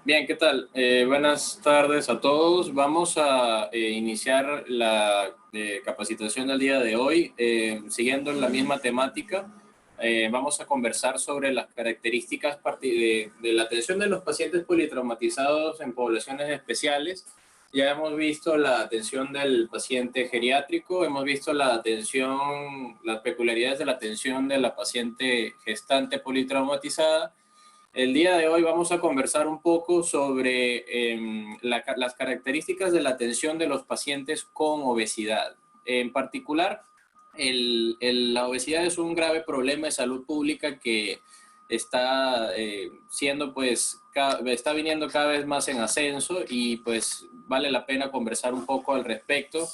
Bien, ¿qué tal? Buenas tardes a todos. Vamos a iniciar la capacitación del día de hoy, siguiendo la misma temática. Vamos a conversar sobre las características de la atención de los pacientes politraumatizados en poblaciones especiales. Ya hemos visto la atención del paciente geriátrico, hemos visto las peculiaridades de la atención de la paciente gestante politraumatizada. El día de hoy vamos a conversar un poco sobre las características de la atención de los pacientes con obesidad. En particular, la obesidad es un grave problema de salud pública que está está viniendo cada vez más en ascenso y pues vale la pena conversar un poco al respecto.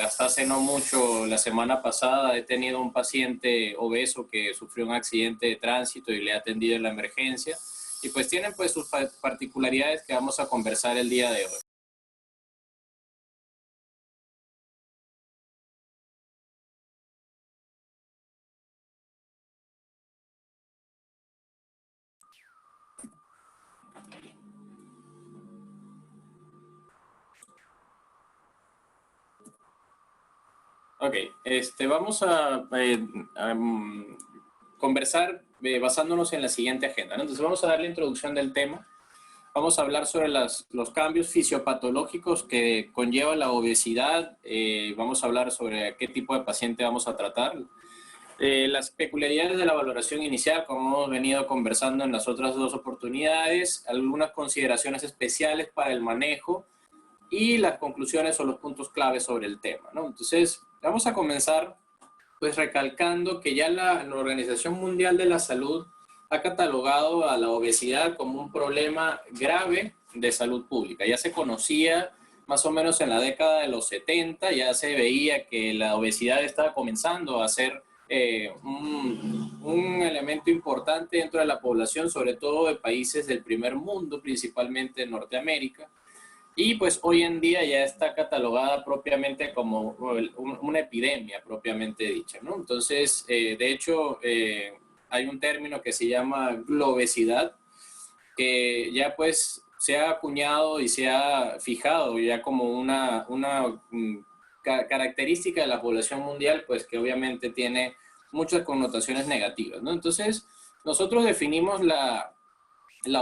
Hasta hace no mucho, la semana pasada, he tenido un paciente obeso que sufrió un accidente de tránsito y le he atendido en la emergencia. Y pues tienen pues sus particularidades que vamos a conversar el día de hoy. Ok, vamos a conversar basándonos en la siguiente agenda, ¿no? Entonces vamos a dar la introducción del tema. Vamos a hablar sobre los cambios fisiopatológicos que conlleva la obesidad. Vamos a hablar sobre qué tipo de paciente vamos a tratar. Las peculiaridades de la valoración inicial, como hemos venido conversando en las otras dos oportunidades, algunas consideraciones especiales para el manejo y las conclusiones o los puntos claves sobre el tema, ¿no? Entonces, vamos a comenzar pues recalcando que ya la Organización Mundial de la Salud ha catalogado a la obesidad como un problema grave de salud pública. Ya se conocía más o menos en la década de los 70, ya se veía que la obesidad estaba comenzando a ser un elemento importante dentro de la población, sobre todo de países del primer mundo, principalmente en Norteamérica. Y pues hoy en día ya está catalogada propiamente como una epidemia propiamente dicha, ¿no? Entonces, de hecho, hay un término que se llama globesidad, que ya pues se ha acuñado y se ha fijado ya como una característica de la población mundial, pues que obviamente tiene muchas connotaciones negativas, ¿no? Entonces, nosotros definimos la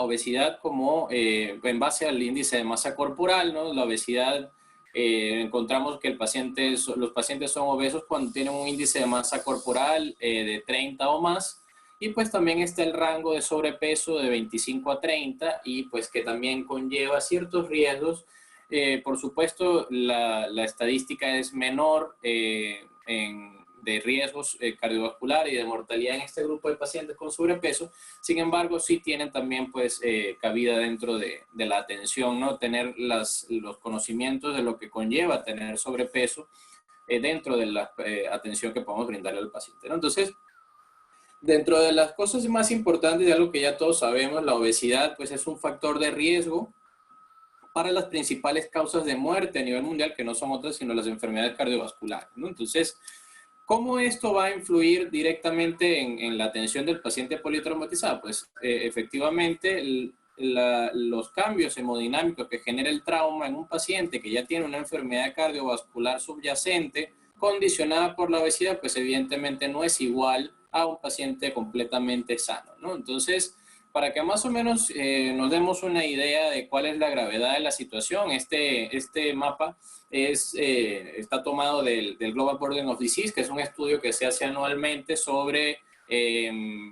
obesidad como en base al índice de masa corporal, ¿no? La obesidad, encontramos que los pacientes son obesos cuando tienen un índice de masa corporal de 30 o más, y pues también está el rango de sobrepeso de 25 a 30 y pues que también conlleva ciertos riesgos. Por supuesto, la estadística es menor de riesgos cardiovasculares y de mortalidad en este grupo de pacientes con sobrepeso. Sin embargo, sí tienen también pues cabida dentro de la atención, ¿no? Tener los conocimientos de lo que conlleva tener sobrepeso dentro de la atención que podemos brindarle al paciente, ¿no? Entonces, dentro de las cosas más importantes, de algo que ya todos sabemos, la obesidad pues es un factor de riesgo para las principales causas de muerte a nivel mundial, que no son otras sino las enfermedades cardiovasculares, ¿no? Entonces, ¿cómo esto va a influir directamente en la atención del paciente politraumatizado? Pues efectivamente los cambios hemodinámicos que genera el trauma en un paciente que ya tiene una enfermedad cardiovascular subyacente condicionada por la obesidad, pues evidentemente no es igual a un paciente completamente sano, ¿no? Entonces, para que más o menos nos demos una idea de cuál es la gravedad de la situación, este mapa está tomado del Global Burden of Disease, que es un estudio que se hace anualmente sobre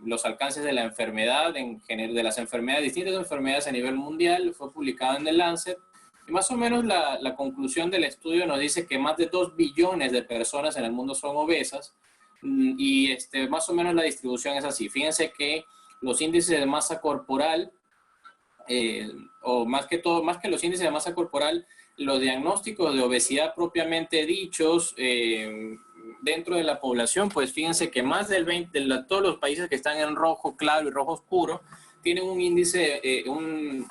los alcances de la enfermedad, de las enfermedades, distintas enfermedades a nivel mundial. Fue publicado en The Lancet. Y más o menos la conclusión del estudio nos dice que más de 2 billones de personas en el mundo son obesas, y más o menos la distribución es así. Fíjense que los índices de masa corporal, o más que los índices de masa corporal, los diagnósticos de obesidad propiamente dichos dentro de la población, pues fíjense que más del 20, todos los países que están en rojo claro y rojo oscuro, tienen un índice,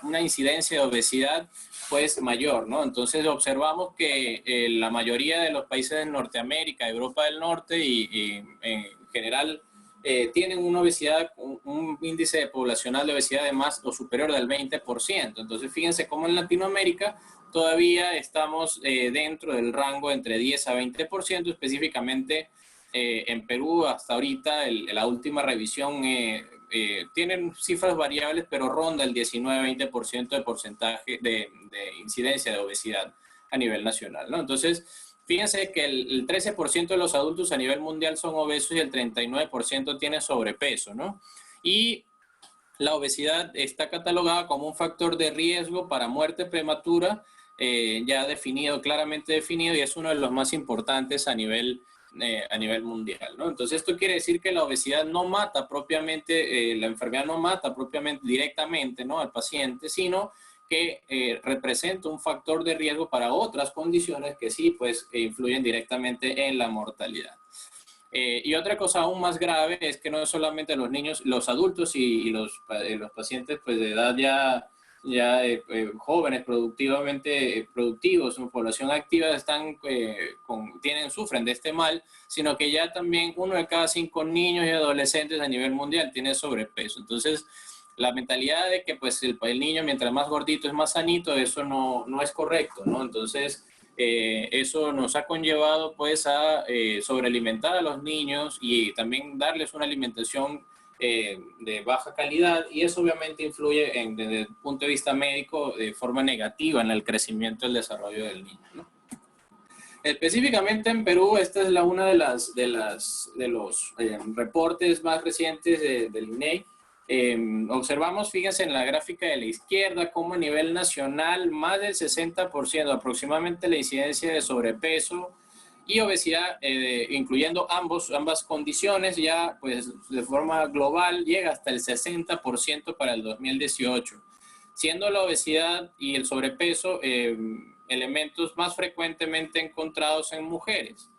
una incidencia de obesidad pues mayor, ¿no? Entonces observamos que la mayoría de los países de Norteamérica, Europa del Norte y en general tienen una obesidad, un índice poblacional de obesidad de más o superior del 20%. Entonces, fíjense cómo en Latinoamérica todavía estamos dentro del rango entre 10 a 20%, específicamente en Perú hasta ahorita, la última revisión tienen cifras variables, pero ronda el 19-20% de porcentaje de incidencia de obesidad a nivel nacional, ¿no? Entonces, fíjense que el 13% de los adultos a nivel mundial son obesos y el 39% tiene sobrepeso, ¿no? Y la obesidad está catalogada como un factor de riesgo para muerte prematura, ya definido, claramente definido, y es uno de los más importantes a nivel mundial, ¿no? Entonces esto quiere decir que la obesidad no mata propiamente, la enfermedad no mata propiamente, directamente, ¿no?, al paciente, sino que representa un factor de riesgo para otras condiciones que sí, pues, influyen directamente en la mortalidad. Y otra cosa aún más grave es que no solamente los niños, los adultos y los pacientes, pues, de edad ya jóvenes, productivos, en población activa, sufren de este mal, sino que ya también 1 de cada 5 niños y adolescentes a nivel mundial tiene sobrepeso. Entonces, la mentalidad de que pues el niño mientras más gordito es más sanito, eso no es correcto, ¿no? Entonces, eso nos ha conllevado pues a sobrealimentar a los niños y también darles una alimentación de baja calidad, y eso obviamente influye desde el punto de vista médico de forma negativa en el crecimiento y el desarrollo del niño, ¿no? Específicamente en Perú, esta es una de los reportes más recientes del INEI. Observamos, fíjense en la gráfica de la izquierda, cómo a nivel nacional más del 60% aproximadamente la incidencia de sobrepeso y obesidad, incluyendo ambas condiciones, ya pues de forma global llega hasta el 60% para el 2018, siendo la obesidad y el sobrepeso elementos más frecuentemente encontrados en mujeres.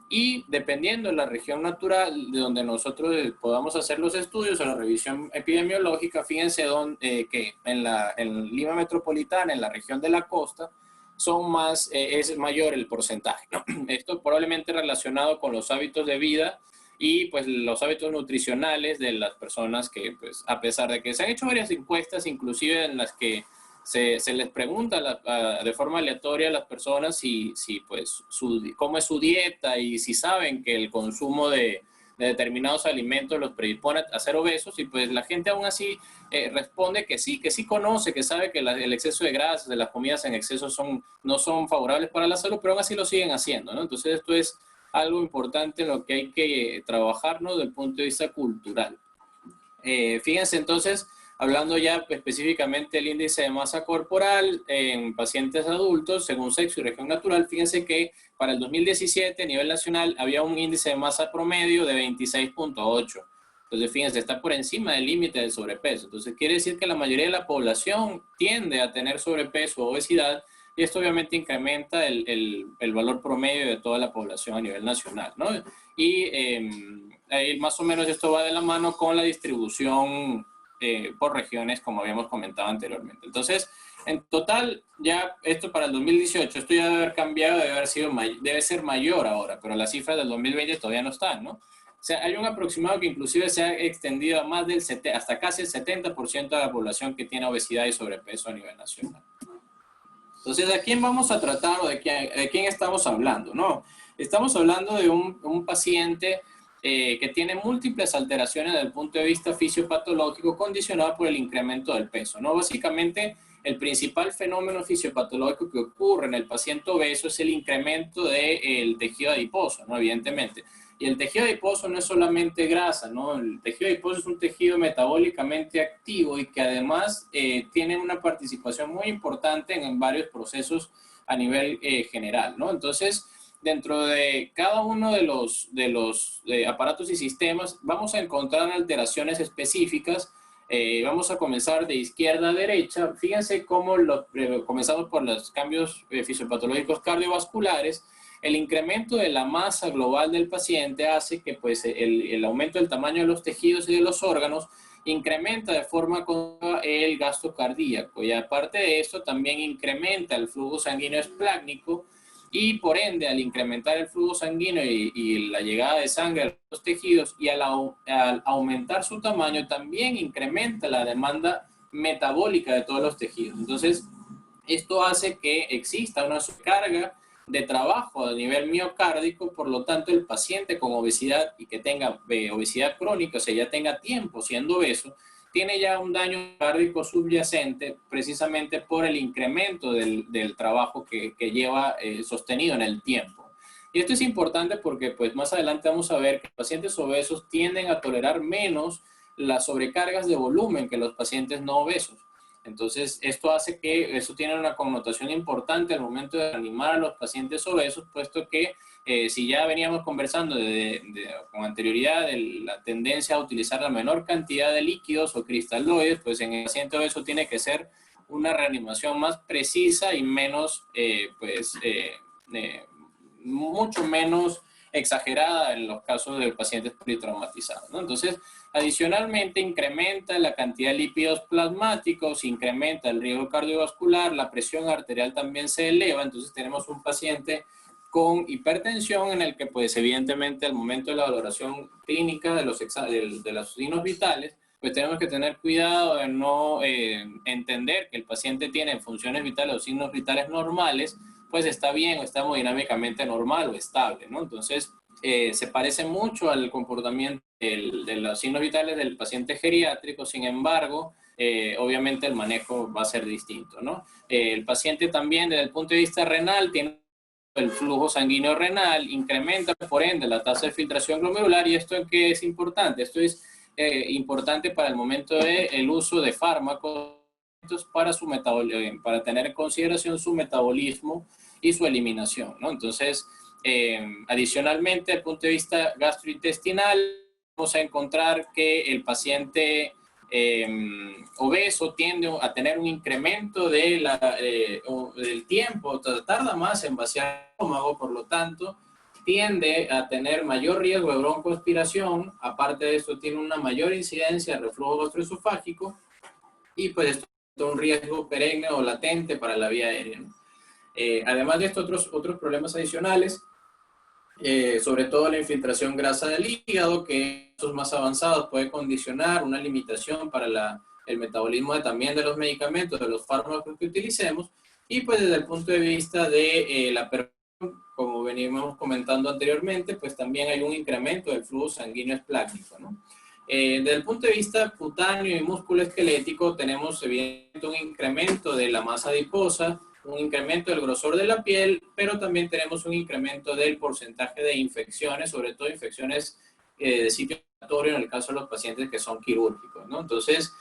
Y dependiendo de la región natural de donde nosotros podamos hacer los estudios o la revisión epidemiológica, fíjense que en Lima Metropolitana, en la región de la costa, es mayor el porcentaje, ¿no? Esto probablemente relacionado con los hábitos de vida y pues los hábitos nutricionales de las personas que, pues, a pesar de que se han hecho varias encuestas, inclusive en las que se les pregunta de forma aleatoria a las personas pues, cómo es su dieta y si saben que el consumo de determinados alimentos los predispone a ser obesos, y pues la gente aún así responde que sí conoce, que sabe que el exceso de grasas, de las comidas en exceso no son favorables para la salud, pero aún así lo siguen haciendo, ¿no? Entonces esto es algo importante en lo que hay que trabajar, ¿no?, desde el punto de vista cultural. Fíjense entonces, hablando ya específicamente del índice de masa corporal en pacientes adultos, según sexo y región natural, fíjense que para el 2017 a nivel nacional había un índice de masa promedio de 26.8. Entonces, fíjense, está por encima del límite del sobrepeso. Entonces, quiere decir que la mayoría de la población tiende a tener sobrepeso o obesidad, y esto obviamente incrementa el valor promedio de toda la población a nivel nacional, ¿no? Y ahí más o menos esto va de la mano con la distribución por regiones, como habíamos comentado anteriormente. Entonces, en total, ya esto para el 2018, esto ya debe haber cambiado, debe ser mayor ahora, pero las cifras del 2020 todavía no están, ¿no? O sea, hay un aproximado que inclusive se ha extendido a más hasta casi el 70% de la población que tiene obesidad y sobrepeso a nivel nacional. Entonces, ¿a quién vamos a tratar o de quién estamos hablando, no? Estamos hablando de un paciente que tiene múltiples alteraciones desde el punto de vista fisiopatológico condicionado por el incremento del peso, ¿no? Básicamente, el principal fenómeno fisiopatológico que ocurre en el paciente obeso es el incremento del tejido adiposo, ¿no? Evidentemente. Y el tejido adiposo no es solamente grasa, ¿no? El tejido adiposo es un tejido metabólicamente activo y que además tiene una participación muy importante en varios procesos a nivel general, ¿no? Entonces, dentro de cada uno de los aparatos y sistemas vamos a encontrar alteraciones específicas. Vamos a comenzar de izquierda a derecha. Fíjense cómo comenzamos por los cambios fisiopatológicos cardiovasculares. El incremento de la masa global del paciente hace que pues, el aumento del tamaño de los tejidos y de los órganos incrementa de forma continua el gasto cardíaco, y aparte de esto también incrementa el flujo sanguíneo esplácnico, y por ende al incrementar el flujo sanguíneo y la llegada de sangre a los tejidos y al aumentar su tamaño también incrementa la demanda metabólica de todos los tejidos. Entonces, esto hace que exista una sobrecarga de trabajo a nivel miocárdico, por lo tanto el paciente con obesidad y que tenga obesidad crónica, o sea, ya tenga tiempo siendo obeso, tiene ya un daño cardíaco subyacente precisamente por el incremento del trabajo que lleva sostenido en el tiempo. Y esto es importante porque pues más adelante vamos a ver que los pacientes obesos tienden a tolerar menos las sobrecargas de volumen que los pacientes no obesos. Entonces, esto hace que eso tiene una connotación importante al momento de animar a los pacientes obesos, puesto que si ya veníamos conversando con anterioridad de la tendencia a utilizar la menor cantidad de líquidos o cristaloides, pues en el paciente obeso tiene que ser una reanimación más precisa y menos, mucho menos exagerada en los casos de pacientes politraumatizados, ¿no? Entonces, adicionalmente, incrementa la cantidad de lípidos plasmáticos, incrementa el riesgo cardiovascular, la presión arterial también se eleva, entonces tenemos un paciente con hipertensión en el que, pues, evidentemente, al momento de la valoración clínica de los signos vitales, pues tenemos que tener cuidado de no entender que el paciente tiene funciones vitales o signos vitales normales, pues está bien o está hemodinámicamente normal o estable, ¿no? Entonces, se parece mucho al comportamiento de los signos vitales del paciente geriátrico, sin embargo, obviamente el manejo va a ser distinto, ¿no? El paciente también, desde el punto de vista renal, tiene el flujo sanguíneo renal, incrementa por ende la tasa de filtración glomerular, y esto que es importante, esto es importante para el momento del uso de fármacos para tener en consideración su metabolismo y su eliminación, ¿no? Entonces, adicionalmente, desde el punto de vista gastrointestinal, vamos a encontrar que el paciente obeso tiende a tener un incremento del tiempo, tarda más en vaciar el estómago, por lo tanto, tiende a tener mayor riesgo de broncoaspiración, aparte de esto tiene una mayor incidencia de reflujo gastroesofágico y pues esto es un riesgo perenne o latente para la vía aérea, ¿no? Además de estos otros problemas adicionales, sobre todo la infiltración grasa del hígado, que en casos más avanzados puede condicionar una limitación para el metabolismo también de los medicamentos, de los fármacos que utilicemos, y pues desde el punto de vista de la perfusión, como veníamos comentando anteriormente, pues también hay un incremento del flujo sanguíneo esplácnico, ¿no? Desde el punto de vista cutáneo y musculoesquelético, tenemos evidentemente un incremento de la masa adiposa, un incremento del grosor de la piel, pero también tenemos un incremento del porcentaje de infecciones, sobre todo infecciones de sitio respiratorio en el caso de los pacientes que son quirúrgicos, ¿no? Entonces,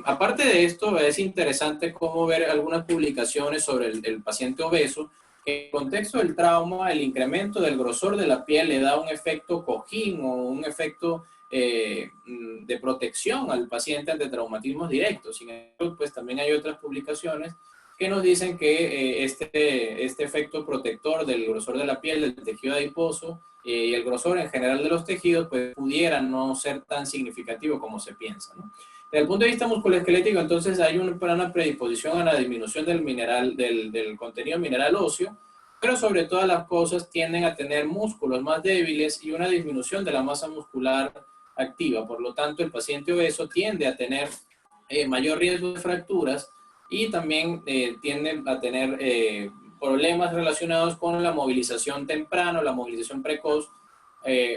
aparte de esto, es interesante cómo ver algunas publicaciones sobre el paciente obeso. En el contexto del trauma, el incremento del grosor de la piel le da un efecto cojín o un efecto de protección al paciente ante traumatismos directos. Sin embargo, pues también hay otras publicaciones que nos dicen que este efecto protector del grosor de la piel, del tejido adiposo y el grosor en general de los tejidos, pues pudiera no ser tan significativo como se piensa, ¿no? Desde el punto de vista musculoesquelético, entonces hay una predisposición a la disminución del contenido mineral óseo, pero sobre todas las cosas tienden a tener músculos más débiles y una disminución de la masa muscular activa. Por lo tanto, el paciente obeso tiende a tener mayor riesgo de fracturas y también tienden a tener problemas relacionados con la movilización temprana, la movilización precoz,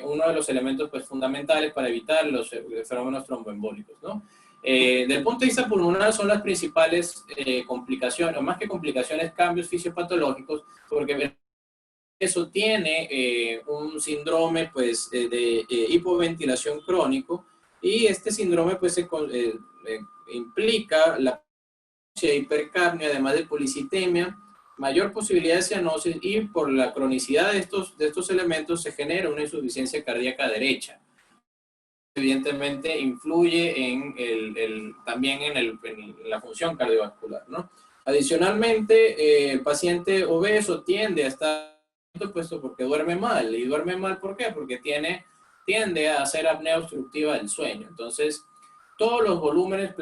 uno de los elementos pues, fundamentales para evitar los fenómenos tromboembólicos, ¿no? Desde el punto de vista pulmonar son las principales complicaciones, o más que complicaciones, cambios fisiopatológicos, porque eso tiene un síndrome pues, de hipoventilación crónico, y este síndrome pues, implica la hipercapnia, además de policitemia, mayor posibilidad de cianosis, y por la cronicidad de estos elementos se genera una insuficiencia cardíaca derecha. Evidentemente influye también en la función cardiovascular, ¿no? Adicionalmente, el paciente obeso tiende a estar puesto porque duerme mal. ¿Y duerme mal por qué? Porque tiende a hacer apnea obstructiva del sueño. Entonces, todos los volúmenes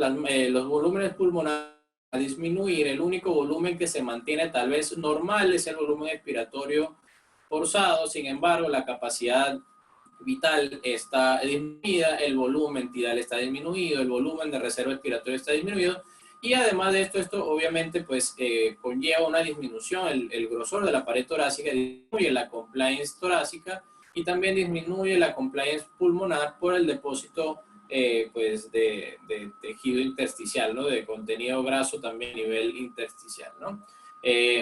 pulmonares a disminuir. El único volumen que se mantiene tal vez normal es el volumen expiratorio forzado. Sin embargo, la capacidad vital está disminuida, el volumen tidal está disminuido, el volumen de reserva expiratoria está disminuido, y además de esto, obviamente pues conlleva una disminución, el grosor de la pared torácica disminuye la compliance torácica y también disminuye la compliance pulmonar por el depósito pues de tejido intersticial, ¿no? De contenido graso también a nivel intersticial, ¿no?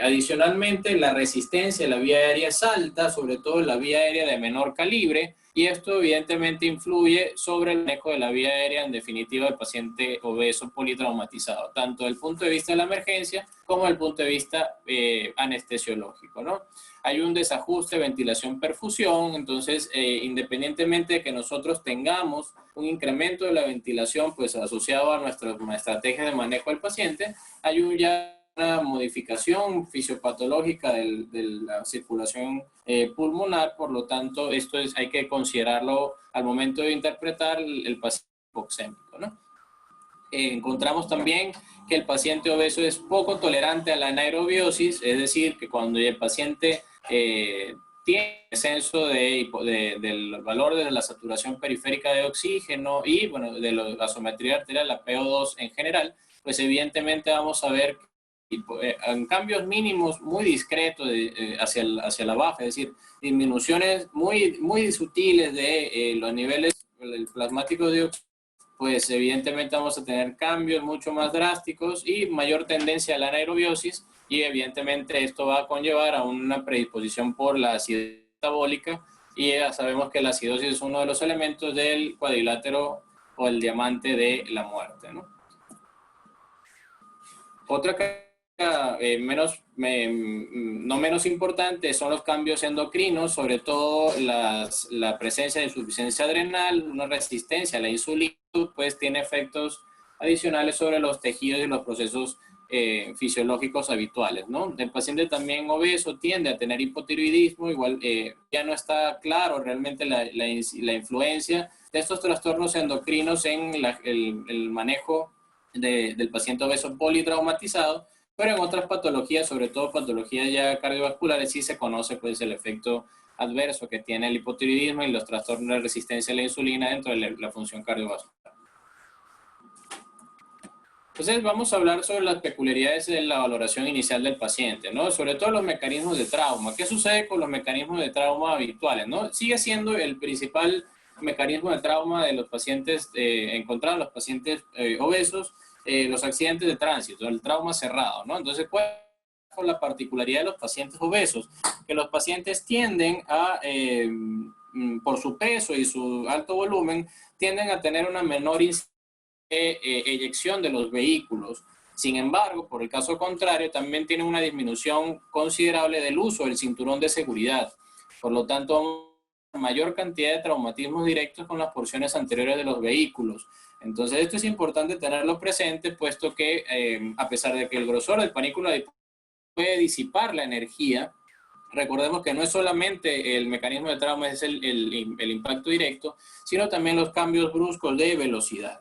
Adicionalmente, la resistencia de la vía aérea es alta, sobre todo en la vía aérea de menor calibre, y esto evidentemente influye sobre el manejo de la vía aérea, en definitiva, del paciente obeso politraumatizado, tanto desde el punto de vista de la emergencia como desde el punto de vista anestesiológico, ¿no? Hay un desajuste ventilación-perfusión, entonces, independientemente de que nosotros tengamos un incremento de la ventilación, pues asociado a nuestra estrategia de manejo del paciente, hay una modificación fisiopatológica de la circulación pulmonar, por lo tanto, hay que considerarlo al momento de interpretar el paciente hipoxémico, ¿no? Encontramos también que el paciente obeso es poco tolerante a la anaerobiosis, es decir, que cuando el paciente tiene descenso del valor de la saturación periférica de oxígeno y, bueno, de la gasometría arterial, la PO2 en general, pues evidentemente vamos a ver en cambios mínimos muy discretos hacia la baja, es decir, disminuciones muy sutiles de los niveles plasmáticos de oxígeno, pues evidentemente vamos a tener cambios mucho más drásticos y mayor tendencia a la anaerobiosis, y evidentemente esto va a conllevar a una predisposición por la acidosis metabólica, y ya sabemos que la acidosis es uno de los elementos del cuadrilátero o el diamante de la muerte, ¿no? Otra no menos importante son los cambios endocrinos, sobre todo la presencia de insuficiencia adrenal, una resistencia a la insulina, pues tiene efectos adicionales sobre los tejidos y los procesos fisiológicos habituales, ¿no? El paciente también obeso tiende a tener hipotiroidismo, igual ya no está claro realmente la influencia de estos trastornos endocrinos en el manejo del paciente obeso politraumatizado, pero en otras patologías, sobre todo patologías ya cardiovasculares, sí se conoce pues el efecto adverso que tiene el hipotiroidismo y los trastornos de resistencia a la insulina dentro de la función cardiovascular. Entonces vamos a hablar sobre las peculiaridades de la valoración inicial del paciente, ¿no? Sobre todo los mecanismos de trauma. ¿Qué sucede con los mecanismos de trauma habituales, ¿no? Sigue siendo el principal mecanismo de trauma de los pacientes encontrados en los pacientes obesos, los accidentes de tránsito, el trauma cerrado, ¿no? Entonces, ¿cuál es la particularidad de los pacientes obesos? Que los pacientes tienden a, por su peso y su alto volumen, tienden a tener una menor eyección de los vehículos. Sin embargo, por el caso contrario, también tienen una disminución considerable del uso del cinturón de seguridad. Por lo tanto, mayor cantidad de traumatismos directos con las porciones anteriores de los vehículos. Entonces, esto es importante tenerlo presente, puesto que a pesar de que el grosor del panículo puede disipar la energía, recordemos que no es solamente el mecanismo de trauma, es el impacto directo, sino también los cambios bruscos de velocidad.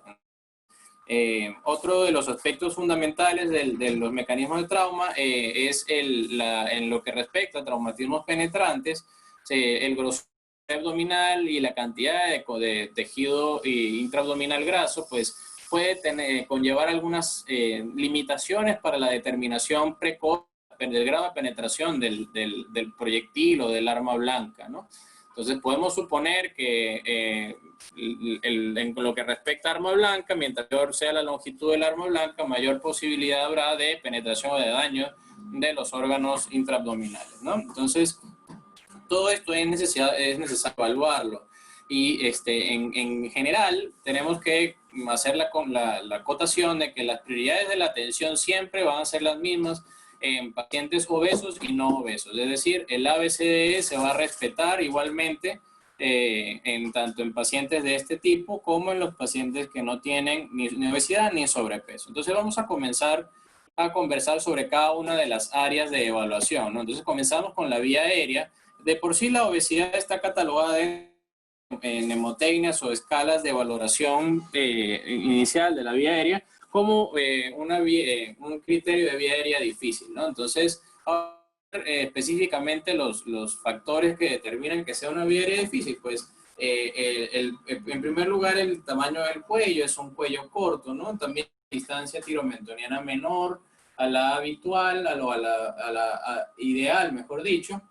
Otro de los aspectos fundamentales de los mecanismos de trauma es en lo que respecta a traumatismos penetrantes, el grosor abdominal y la cantidad de tejido intraabdominal graso, pues puede conllevar algunas limitaciones para la determinación precoz del grado de penetración del proyectil o del arma blanca, ¿no? Entonces podemos suponer que en lo que respecta a arma blanca, mientras mayor sea la longitud del arma blanca, mayor posibilidad habrá de penetración o de daño de los órganos intraabdominales, ¿no? Entonces, todo esto es necesario evaluarlo. Y en general tenemos que hacer la acotación de que las prioridades de la atención siempre van a ser las mismas en pacientes obesos y no obesos. Es decir, el ABCDE se va a respetar igualmente tanto en pacientes de este tipo como en los pacientes que no tienen ni obesidad ni sobrepeso. Entonces vamos a comenzar a conversar sobre cada una de las áreas de evaluación, ¿no? Entonces comenzamos con la vía aérea. De por sí la obesidad está catalogada en mnemotecnias o escalas de valoración inicial de la vía aérea como un criterio de vía aérea difícil, ¿no? Entonces, específicamente los factores que determinan que sea una vía aérea difícil, pues en primer lugar el tamaño del cuello, es un cuello corto, ¿no? También la distancia tiromentoniana menor a la habitual, a la ideal, mejor dicho.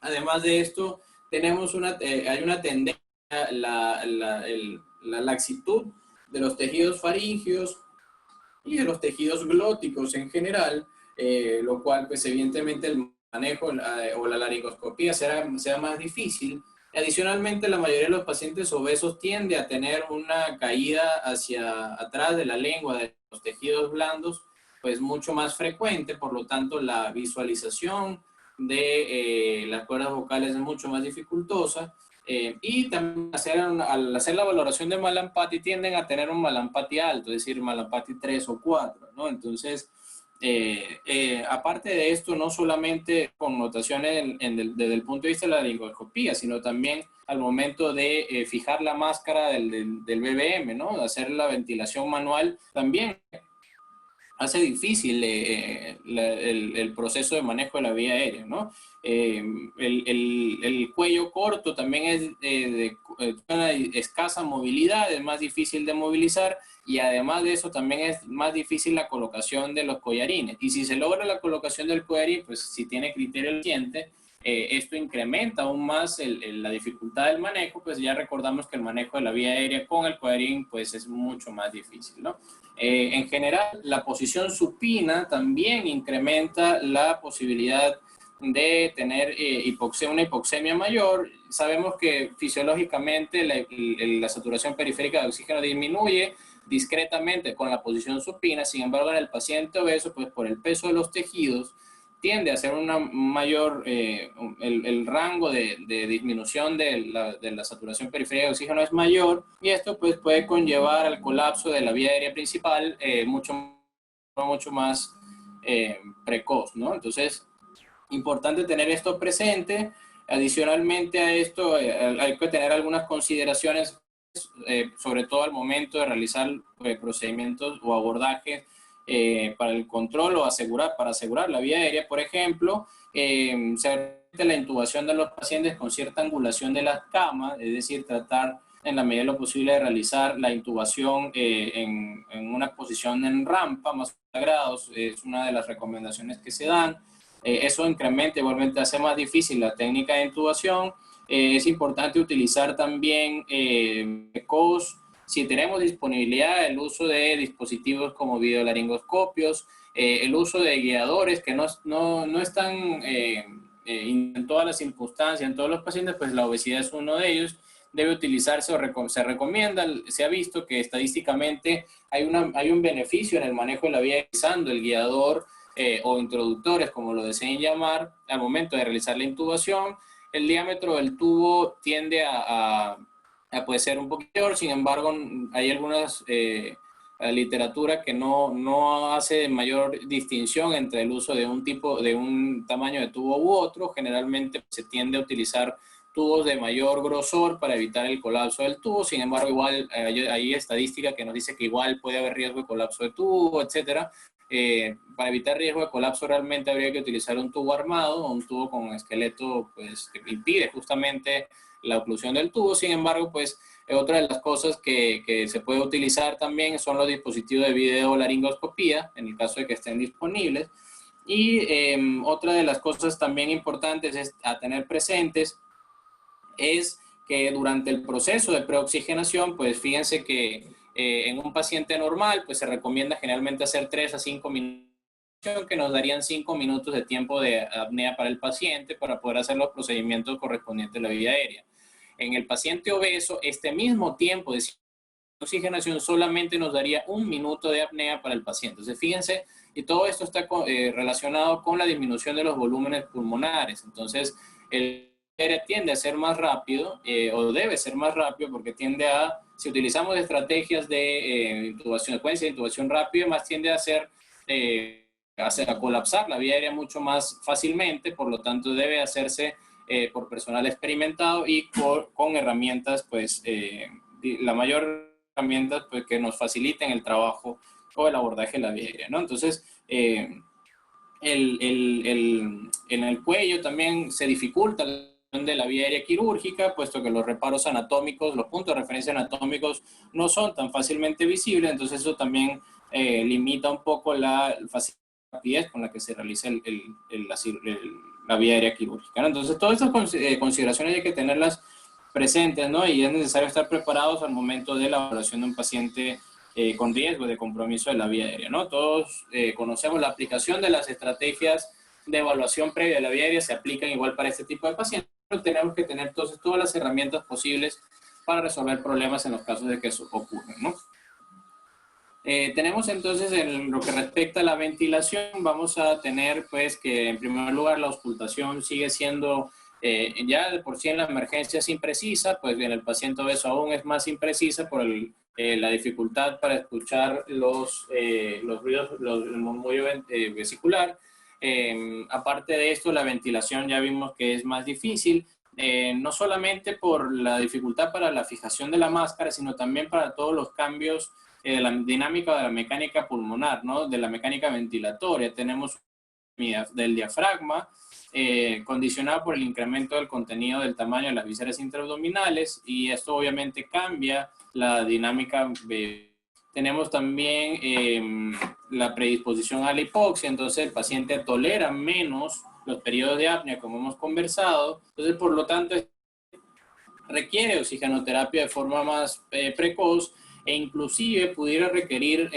Además de esto, hay una tendencia, la laxitud de los tejidos faringios y de los tejidos glóticos en general, lo cual, pues evidentemente el manejo o la laringoscopía sea más difícil. Adicionalmente, la mayoría de los pacientes obesos tiende a tener una caída hacia atrás de la lengua, de los tejidos blandos, pues mucho más frecuente, por lo tanto la visualización de las cuerdas vocales es mucho más dificultosa. Y también al hacer la valoración de Mallampati tienden a tener un Mallampati alto, es decir, Mallampati 3 o 4, ¿no? Entonces, aparte de esto, no solamente connotaciones desde el punto de vista de la laringoscopía, sino también al momento de fijar la máscara del BBM, ¿no? De hacer la ventilación manual, también hace difícil el proceso de manejo de la vía aérea, ¿no? El cuello corto también es de una escasa movilidad, es más difícil de movilizar, y además de eso también es más difícil la colocación de los collarines. Y si se logra la colocación del collarín, pues si tiene criterio el paciente, esto incrementa aún más la dificultad del manejo, pues ya recordamos que el manejo de la vía aérea con el collarín pues es mucho más difícil, ¿no? En general, la posición supina también incrementa la posibilidad de tener una hipoxemia mayor. Sabemos que fisiológicamente la saturación periférica de oxígeno disminuye discretamente con la posición supina. Sin embargo, en el paciente obeso, pues por el peso de los tejidos, tiende a ser una mayor, el rango de disminución de la saturación periférica de oxígeno es mayor, y esto pues puede conllevar al colapso de la vía aérea principal mucho más precoz, ¿no? Entonces, importante tener esto presente. Adicionalmente a esto, hay que tener algunas consideraciones, sobre todo al momento de realizar procedimientos o abordajes para el control o para asegurar la vía aérea. Por ejemplo, se permite la intubación de los pacientes con cierta angulación de las camas, es decir, tratar en la medida de lo posible de realizar la intubación en una posición en rampa, más 90 grados, es una de las recomendaciones que se dan. Eso incrementa, igualmente hace más difícil la técnica de intubación. Es importante utilizar también ECOS, si tenemos disponibilidad, el uso de dispositivos como videolaringoscopios, el uso de guiadores que no están en todas las circunstancias, en todos los pacientes, pues la obesidad es uno de ellos. Debe utilizarse se recomienda, se ha visto que estadísticamente hay un beneficio en el manejo de la vía utilizando el guiador o introductores, como lo deseen llamar, al momento de realizar la intubación. El diámetro del tubo tiende puede ser un poquito mayor, sin embargo, hay algunas literatura que no hace mayor distinción entre el uso de un tamaño de tubo u otro. Generalmente se tiende a utilizar tubos de mayor grosor para evitar el colapso del tubo. Sin embargo, igual hay estadística que nos dice que igual puede haber riesgo de colapso de tubo, etcétera. Para evitar riesgo de colapso realmente habría que utilizar un tubo armado, un tubo con esqueleto pues, que impide justamente la oclusión del tubo. Sin embargo, pues otra de las cosas que se puede utilizar también son los dispositivos de videolaringoscopía, en el caso de que estén disponibles. Y otra de las cosas también importantes a tener presentes es que durante el proceso de preoxigenación, pues fíjense que en un paciente normal, pues se recomienda generalmente hacer 3 a 5 minutos, que nos darían 5 minutos de tiempo de apnea para el paciente para poder hacer los procedimientos correspondientes a la vía aérea. En el paciente obeso, este mismo tiempo de oxigenación solamente nos daría 1 minuto de apnea para el paciente. Entonces, fíjense, y todo esto está relacionado con la disminución de los volúmenes pulmonares. Entonces, el aire tiende a ser más rápido, o debe ser más rápido, porque si utilizamos estrategias de intubación, secuencia de intubación rápida, más tiende a a colapsar la vía aérea mucho más fácilmente. Por lo tanto, debe hacerse por personal experimentado y con herramientas, pues, la mayor herramientas pues, que nos faciliten el trabajo o el abordaje de la vía aérea, ¿no? Entonces, en el cuello también se dificulta de la vía aérea quirúrgica, puesto que los reparos anatómicos, los puntos de referencia anatómicos no son tan fácilmente visibles, entonces eso también limita un poco la rapidez con la que se realiza la vía aérea quirúrgica, ¿no? Entonces, todas estas consideraciones hay que tenerlas presentes, ¿no? Y es necesario estar preparados al momento de la evaluación de un paciente con riesgo de compromiso de la vía aérea, ¿no? Todos conocemos la aplicación de las estrategias de evaluación previa de la vía aérea, se aplican igual para este tipo de pacientes, pero tenemos que tener entonces todas las herramientas posibles para resolver problemas en los casos de que eso ocurra, ¿no? Tenemos entonces en lo que respecta a la ventilación, vamos a tener pues que en primer lugar la auscultación sigue siendo ya de por sí en la emergencia es imprecisa, pues bien el paciente obeso aún es más imprecisa por la dificultad para escuchar los ruidos, el murmullo vesicular. Aparte de esto, la ventilación ya vimos que es más difícil, no solamente por la dificultad para la fijación de la máscara, sino también para todos los cambios de la dinámica de la mecánica pulmonar, ¿no? De la mecánica ventilatoria. Tenemos del diafragma, condicionado por el incremento del contenido del tamaño de las vísceras intraabdominales, y esto obviamente cambia la dinámica. Tenemos también la predisposición a la hipoxia, entonces el paciente tolera menos los periodos de apnea, como hemos conversado, entonces por lo tanto requiere oxigenoterapia de forma más precoz, e inclusive pudiera requerir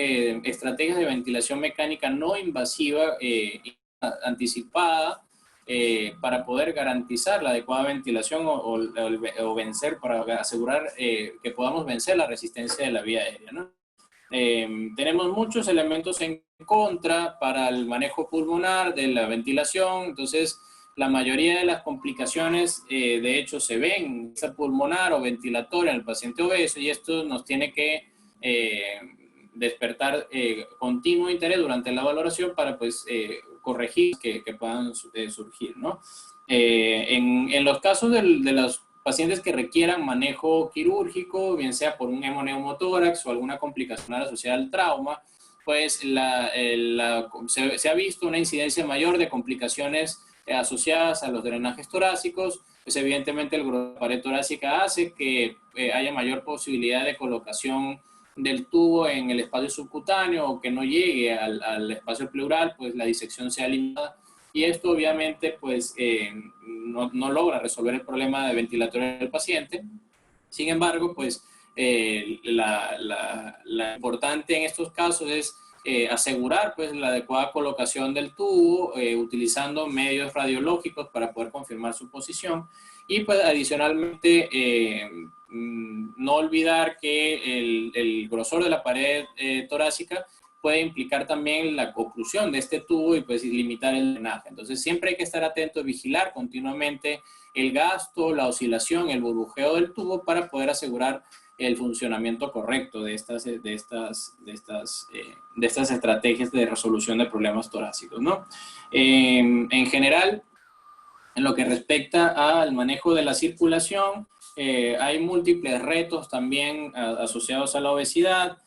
estrategias de ventilación mecánica no invasiva anticipada para poder garantizar la adecuada ventilación o vencer, para asegurar que podamos vencer la resistencia de la vía aérea, ¿no? Tenemos muchos elementos en contra para el manejo pulmonar de la ventilación, entonces la mayoría de las complicaciones de hecho se ven en pulmonar o ventilatoria en el paciente obeso, y esto nos tiene que despertar continuo interés durante la valoración para pues corregir que puedan surgir, ¿no? En los casos de los pacientes que requieran manejo quirúrgico, bien sea por un hemoneumotórax o alguna complicación asociada al trauma, pues se ha visto una incidencia mayor de complicaciones asociadas a los drenajes torácicos. Pues evidentemente el grosor de la pared torácica hace que haya mayor posibilidad de colocación del tubo en el espacio subcutáneo, o que no llegue al espacio pleural, pues la disección sea limitada, y esto obviamente pues no logra resolver el problema de ventilatorio del paciente. Sin embargo, pues la importante en estos casos es asegurar pues la adecuada colocación del tubo, utilizando medios radiológicos para poder confirmar su posición, y pues adicionalmente no olvidar que el grosor de la pared torácica puede implicar también la oclusión de este tubo y pues limitar el drenaje. Entonces siempre hay que estar atento, vigilar continuamente el gasto, la oscilación, el burbujeo del tubo para poder asegurar el funcionamiento correcto de estas estrategias de resolución de problemas torácicos, ¿no? En general, en lo que respecta al manejo de la circulación, hay múltiples retos también asociados a la obesidad.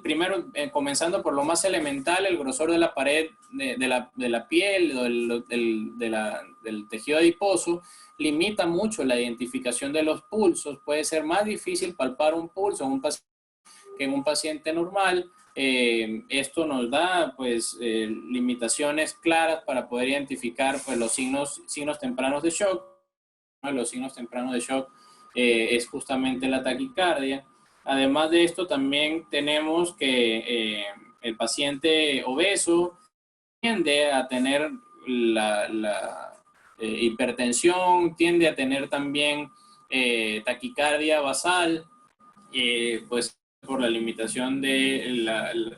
Primero, comenzando por lo más elemental, el grosor de la pared de la piel o del tejido adiposo limita mucho la identificación de los pulsos. Puede ser más difícil palpar un pulso que en un paciente normal. Esto nos da pues limitaciones claras para poder identificar pues los signos tempranos de shock. Los signos tempranos de shock es justamente la taquicardia. Además de esto, también tenemos que el paciente obeso tiende a tener la hipertensión, tiende a tener también taquicardia basal, pues por la limitación de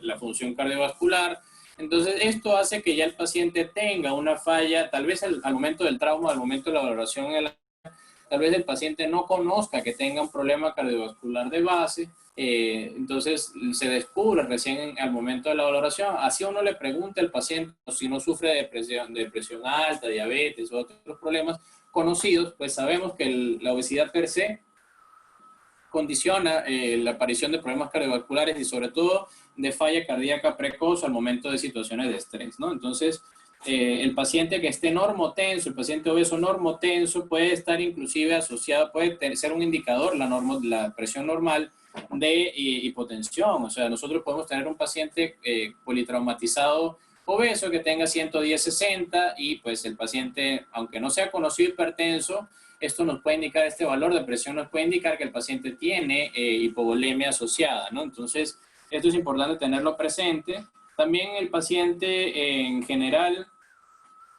la función cardiovascular. Entonces, esto hace que ya el paciente tenga una falla, tal vez al momento del trauma, al momento de la valoración, tal vez el paciente no conozca que tenga un problema cardiovascular de base, entonces se descubre recién al momento de la valoración. Así uno le pregunta al paciente si no sufre de presión alta, diabetes o otros problemas conocidos, pues sabemos que la obesidad per se condiciona la aparición de problemas cardiovasculares y sobre todo de falla cardíaca precoz al momento de situaciones de estrés, ¿no? Entonces, el paciente que esté normotenso, el paciente obeso normotenso puede estar inclusive asociado, puede ser un indicador, la presión normal de hipotensión. O sea, nosotros podemos tener un paciente politraumatizado obeso que tenga 110/60 y pues el paciente, aunque no sea conocido hipertenso, esto nos puede indicar, este valor de presión nos puede indicar que el paciente tiene hipovolemia asociada, ¿no? Entonces, esto es importante tenerlo presente. También el paciente en general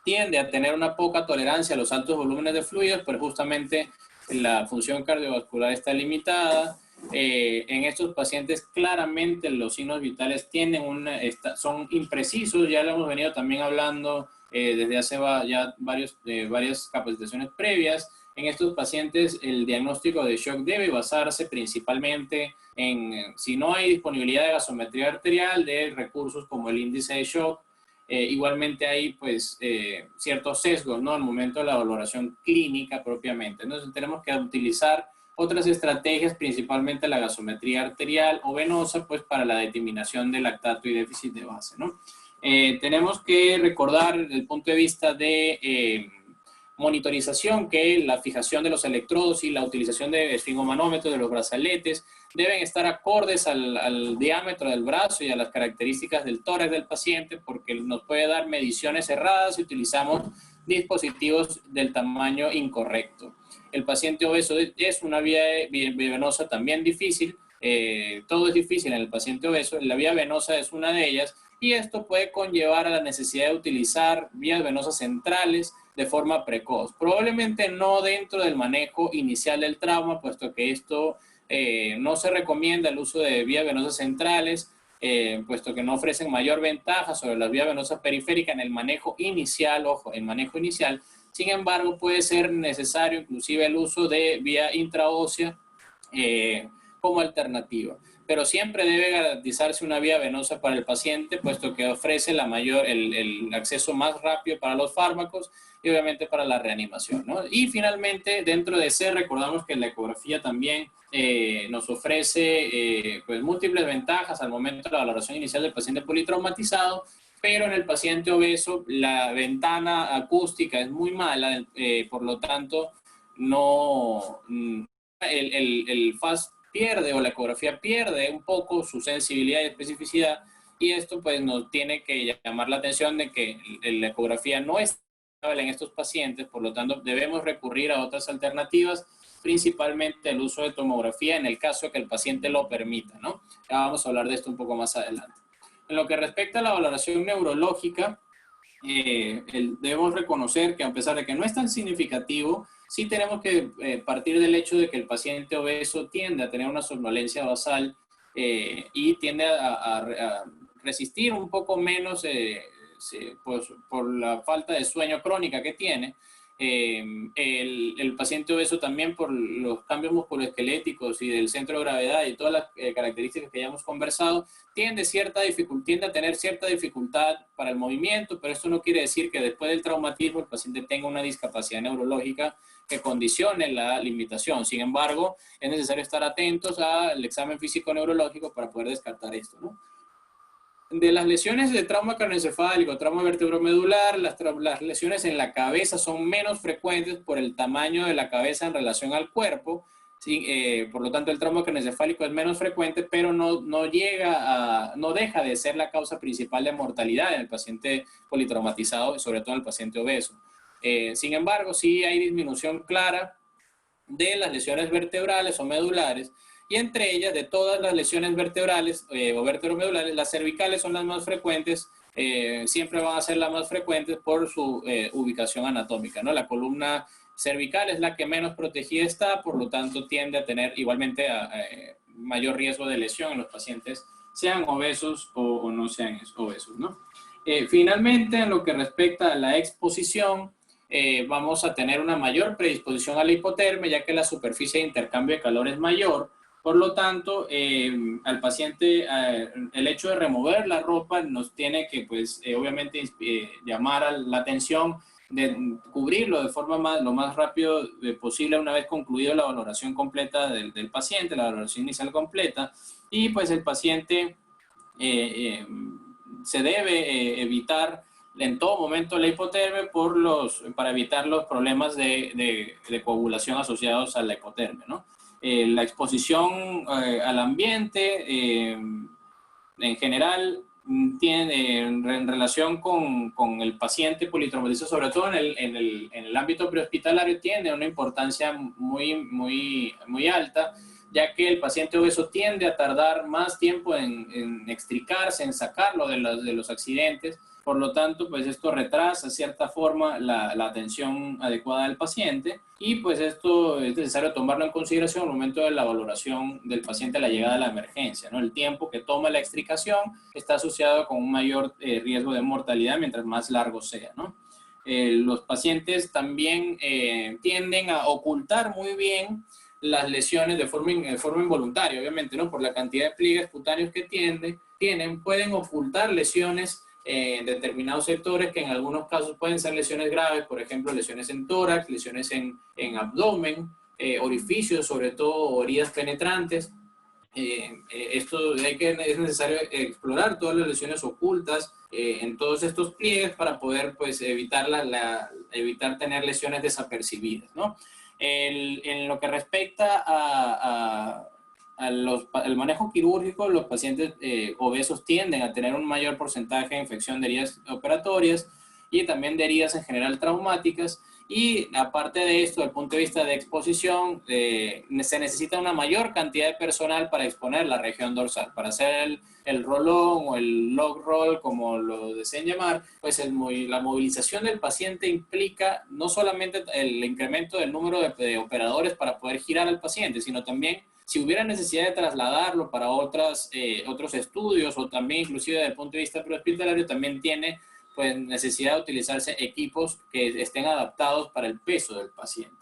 tiende a tener una poca tolerancia a los altos volúmenes de fluidos, pero justamente la función cardiovascular está limitada. En estos pacientes claramente los signos vitales son imprecisos, ya lo hemos venido también hablando desde hace ya varias capacitaciones previas. En estos pacientes el diagnóstico de shock debe basarse principalmente en, si no hay disponibilidad de gasometría arterial, de recursos como el índice de shock. Igualmente hay pues ciertos sesgos, ¿no?, al momento de la valoración clínica propiamente. Entonces tenemos que utilizar otras estrategias, principalmente la gasometría arterial o venosa, pues para la determinación de lactato y déficit de base, ¿no? Tenemos que recordar desde el punto de vista de monitorización que la fijación de los electrodos y la utilización de esfingomanómetros, de los brazaletes, deben estar acordes al diámetro del brazo y a las características del tórax del paciente, porque nos puede dar mediciones erradas si utilizamos dispositivos del tamaño incorrecto. El paciente obeso es una vía venosa también difícil, todo es difícil en el paciente obeso, la vía venosa es una de ellas, y esto puede conllevar a la necesidad de utilizar vías venosas centrales de forma precoz. Probablemente no dentro del manejo inicial del trauma, puesto que esto no se recomienda el uso de vías venosas centrales, puesto que no ofrecen mayor ventaja sobre las vías venosas periféricas en el manejo inicial, ojo, en manejo inicial. Sin embargo, puede ser necesario inclusive el uso de vía intraósea como alternativa. Pero siempre debe garantizarse una vía venosa para el paciente, puesto que ofrece el acceso más rápido para los fármacos y obviamente para la reanimación, ¿no? Y finalmente, dentro de ese, recordamos que la ecografía también nos ofrece pues, múltiples ventajas al momento de la valoración inicial del paciente politraumatizado, pero en el paciente obeso la ventana acústica es muy mala, por lo tanto, el FAST pierde, o la ecografía pierde un poco su sensibilidad y especificidad, y esto pues nos tiene que llamar la atención de que la ecografía no es estable en estos pacientes, por lo tanto debemos recurrir a otras alternativas, principalmente el uso de tomografía en el caso de que el paciente lo permita, ¿no? Ya vamos a hablar de esto un poco más adelante. En lo que respecta a la valoración neurológica, debemos reconocer que a pesar de que no es tan significativo, sí tenemos que partir del hecho de que el paciente obeso tiende a tener una somnolencia basal y tiende a resistir un poco menos pues, por la falta de sueño crónica que tiene. El paciente obeso también, por los cambios musculoesqueléticos y del centro de gravedad y todas las características que ya hemos conversado, tiende a tener cierta dificultad para el movimiento, pero esto no quiere decir que después del traumatismo el paciente tenga una discapacidad neurológica que condicione la limitación. Sin embargo, es necesario estar atentos al examen físico-neurológico para poder descartar esto, ¿no? De las lesiones de trauma craneoencefálico, trauma vertebromedular, las lesiones en la cabeza son menos frecuentes por el tamaño de la cabeza en relación al cuerpo. ¿Sí? Por lo tanto, el trauma craneoencefálico es menos frecuente, pero no deja de ser la causa principal de mortalidad en el paciente politraumatizado y sobre todo en el paciente obeso. Sin embargo, sí hay disminución clara de las lesiones vertebrales o medulares, y entre ellas, de todas las lesiones vertebrales o vertebromedulares, las cervicales son las más frecuentes, siempre van a ser las más frecuentes por su ubicación anatómica, ¿no? La columna cervical es la que menos protegida está, por lo tanto tiende a tener igualmente mayor riesgo de lesión en los pacientes, sean obesos o no sean obesos, ¿no? Finalmente, en lo que respecta a la exposición, vamos a tener una mayor predisposición a la hipotermia, ya que la superficie de intercambio de calor es mayor. Por lo tanto, al paciente, el hecho de remover la ropa nos tiene que, pues, obviamente, llamar a la atención de cubrirlo de forma lo más rápido posible una vez concluido la valoración completa del paciente, la valoración inicial completa, y pues el paciente se debe evitar en todo momento la hipotermia para evitar los problemas de coagulación asociados a la hipotermia, ¿no? La exposición al ambiente en general tiene en relación con el paciente politraumatizo, sobre todo en el ámbito prehospitalario, tiene una importancia muy alta, ya que el paciente obeso tiende a tardar más tiempo en extricarse, en sacarlo de los accidentes. Por lo tanto, pues esto retrasa, de cierta forma, la atención adecuada del paciente, y pues esto es necesario tomarlo en consideración al momento de la valoración del paciente a la llegada a la emergencia, ¿no? El tiempo que toma la extricación está asociado con un mayor riesgo de mortalidad mientras más largo sea, ¿no? Los pacientes también tienden a ocultar muy bien las lesiones de forma involuntaria, obviamente, ¿no? Por la cantidad de pliegues cutáneos que tienen, pueden ocultar lesiones en determinados sectores que en algunos casos pueden ser lesiones graves, por ejemplo, lesiones en tórax, lesiones en abdomen, orificios, sobre todo heridas penetrantes. Es necesario explorar todas las lesiones ocultas en todos estos pliegues para poder pues, evitar tener lesiones desapercibidas, ¿no? En lo que respecta al manejo quirúrgico, los pacientes obesos tienden a tener un mayor porcentaje de infección de heridas operatorias y también de heridas en general traumáticas. Y aparte de esto, desde el punto de vista de exposición, se necesita una mayor cantidad de personal para exponer la región dorsal. Para hacer el rolón o el log roll, como lo deseen llamar, pues la movilización del paciente implica no solamente el incremento del número de operadores para poder girar al paciente, sino también si hubiera necesidad de trasladarlo para otros estudios, o también inclusive desde el punto de vista prehospitalario, también tiene pues necesidad de utilizarse equipos que estén adaptados para el peso del paciente.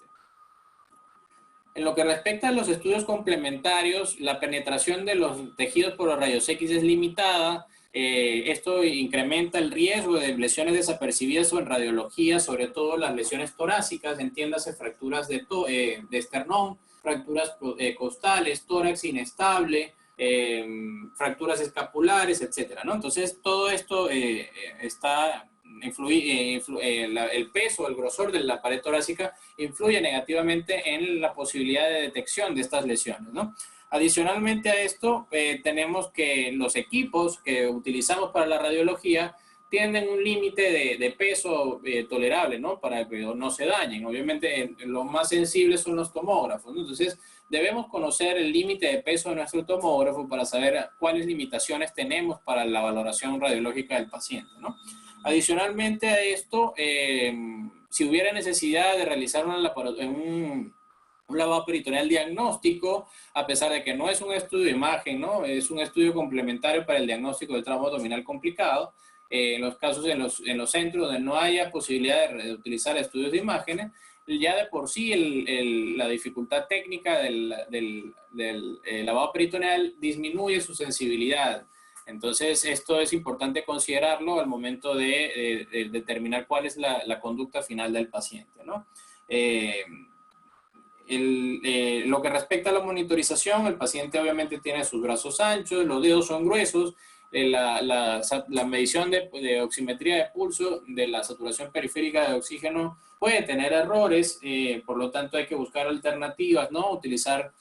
En lo que respecta a los estudios complementarios, la penetración de los tejidos por los rayos X es limitada. Esto incrementa el riesgo de lesiones desapercibidas o en radiología, sobre todo las lesiones torácicas, entiéndase fracturas de esternón, fracturas costales, tórax inestable, fracturas escapulares, etcétera, ¿no? Entonces, todo esto el peso, el grosor de la pared torácica influye negativamente en la posibilidad de detección de estas lesiones, ¿no? Adicionalmente a esto, tenemos que los equipos que utilizamos para la radiología tienen un límite de peso tolerable, ¿no? Para que no se dañen. Obviamente, los más sensibles son los tomógrafos, ¿no? Entonces, debemos conocer el límite de peso de nuestro tomógrafo para saber cuáles limitaciones tenemos para la valoración radiológica del paciente, ¿no? Adicionalmente a esto, si hubiera necesidad de realizar un lavado peritoneal diagnóstico, a pesar de que no es un estudio de imagen, ¿no? Es un estudio complementario para el diagnóstico del trauma abdominal complicado. En los casos en los centros donde no haya posibilidad de utilizar estudios de imágenes, ya de por sí la dificultad técnica del lavado peritoneal disminuye su sensibilidad. Entonces, esto es importante considerarlo al momento de determinar cuál es la conducta final del paciente, ¿no? Lo que respecta a la monitorización, el paciente obviamente tiene sus brazos anchos, los dedos son gruesos, la medición de oximetría de pulso, de la saturación periférica de oxígeno puede tener errores, por lo tanto hay que buscar alternativas, ¿no? Utilizar,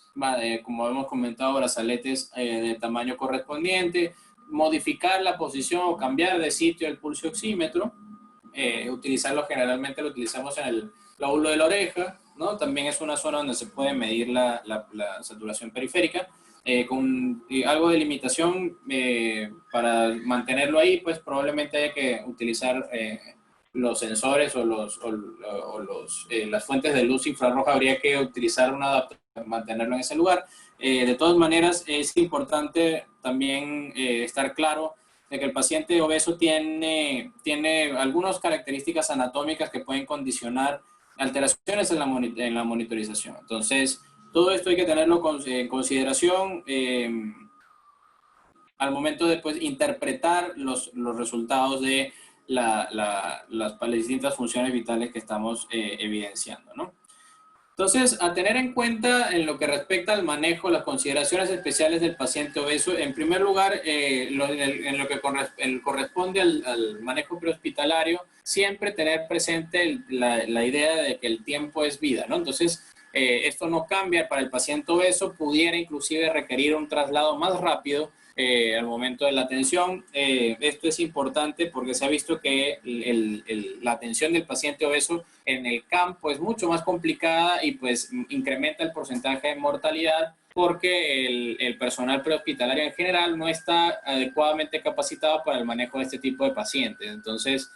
como hemos comentado, brazaletes de tamaño correspondiente, modificar la posición o cambiar de sitio el pulso oxímetro, generalmente lo utilizamos en el lóbulo de la oreja, ¿no? También es una zona donde se puede medir la saturación periférica. Con algo de limitación para mantenerlo ahí, pues probablemente haya que utilizar los sensores o las fuentes de luz infrarroja. Habría que utilizar un adaptador para mantenerlo en ese lugar. De todas maneras, es importante también estar claro de que el paciente obeso tiene algunas características anatómicas que pueden condicionar alteraciones en la monitorización. Entonces, todo esto hay que tenerlo en consideración al momento de pues, interpretar los resultados de las distintas funciones vitales que estamos evidenciando, ¿no? Entonces, a tener en cuenta en lo que respecta al manejo, las consideraciones especiales del paciente obeso, en primer lugar, en lo que corresponde al manejo prehospitalario, siempre tener presente la idea de que el tiempo es vida, ¿no? Entonces, esto no cambia para el paciente obeso, pudiera inclusive requerir un traslado más rápido al momento de la atención. Esto es importante porque se ha visto que la atención del paciente obeso en el campo es mucho más complicada y pues incrementa el porcentaje de mortalidad porque el personal prehospitalario en general no está adecuadamente capacitado para el manejo de este tipo de pacientes. Entonces,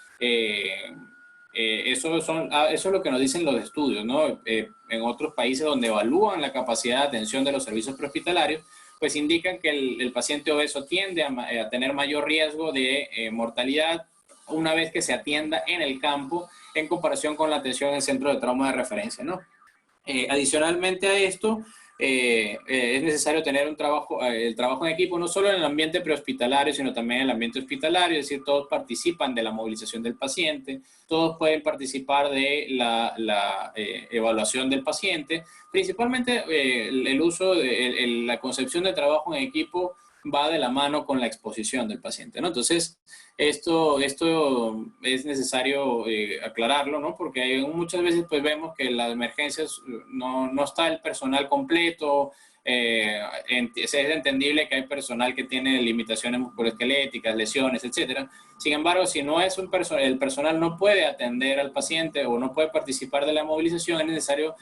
eso es lo que nos dicen los estudios, ¿no? En otros países donde evalúan la capacidad de atención de los servicios prehospitalarios, pues indican que el paciente obeso tiende a tener mayor riesgo de mortalidad una vez que se atienda en el campo en comparación con la atención en el centro de trauma de referencia, ¿no? Adicionalmente a esto, es necesario tener el trabajo en equipo, no solo en el ambiente prehospitalario, sino también en el ambiente hospitalario, es decir, todos participan de la movilización del paciente, todos pueden participar de la evaluación del paciente. Principalmente el uso, la concepción de trabajo en equipo va de la mano con la exposición del paciente, ¿no? Entonces, esto es necesario aclararlo, ¿no? Porque muchas veces pues vemos que en las emergencias no está el personal completo. Es entendible que hay personal que tiene limitaciones musculoesqueléticas, lesiones, etcétera. Sin embargo, si no es el personal no puede atender al paciente o no puede participar de la movilización, es necesario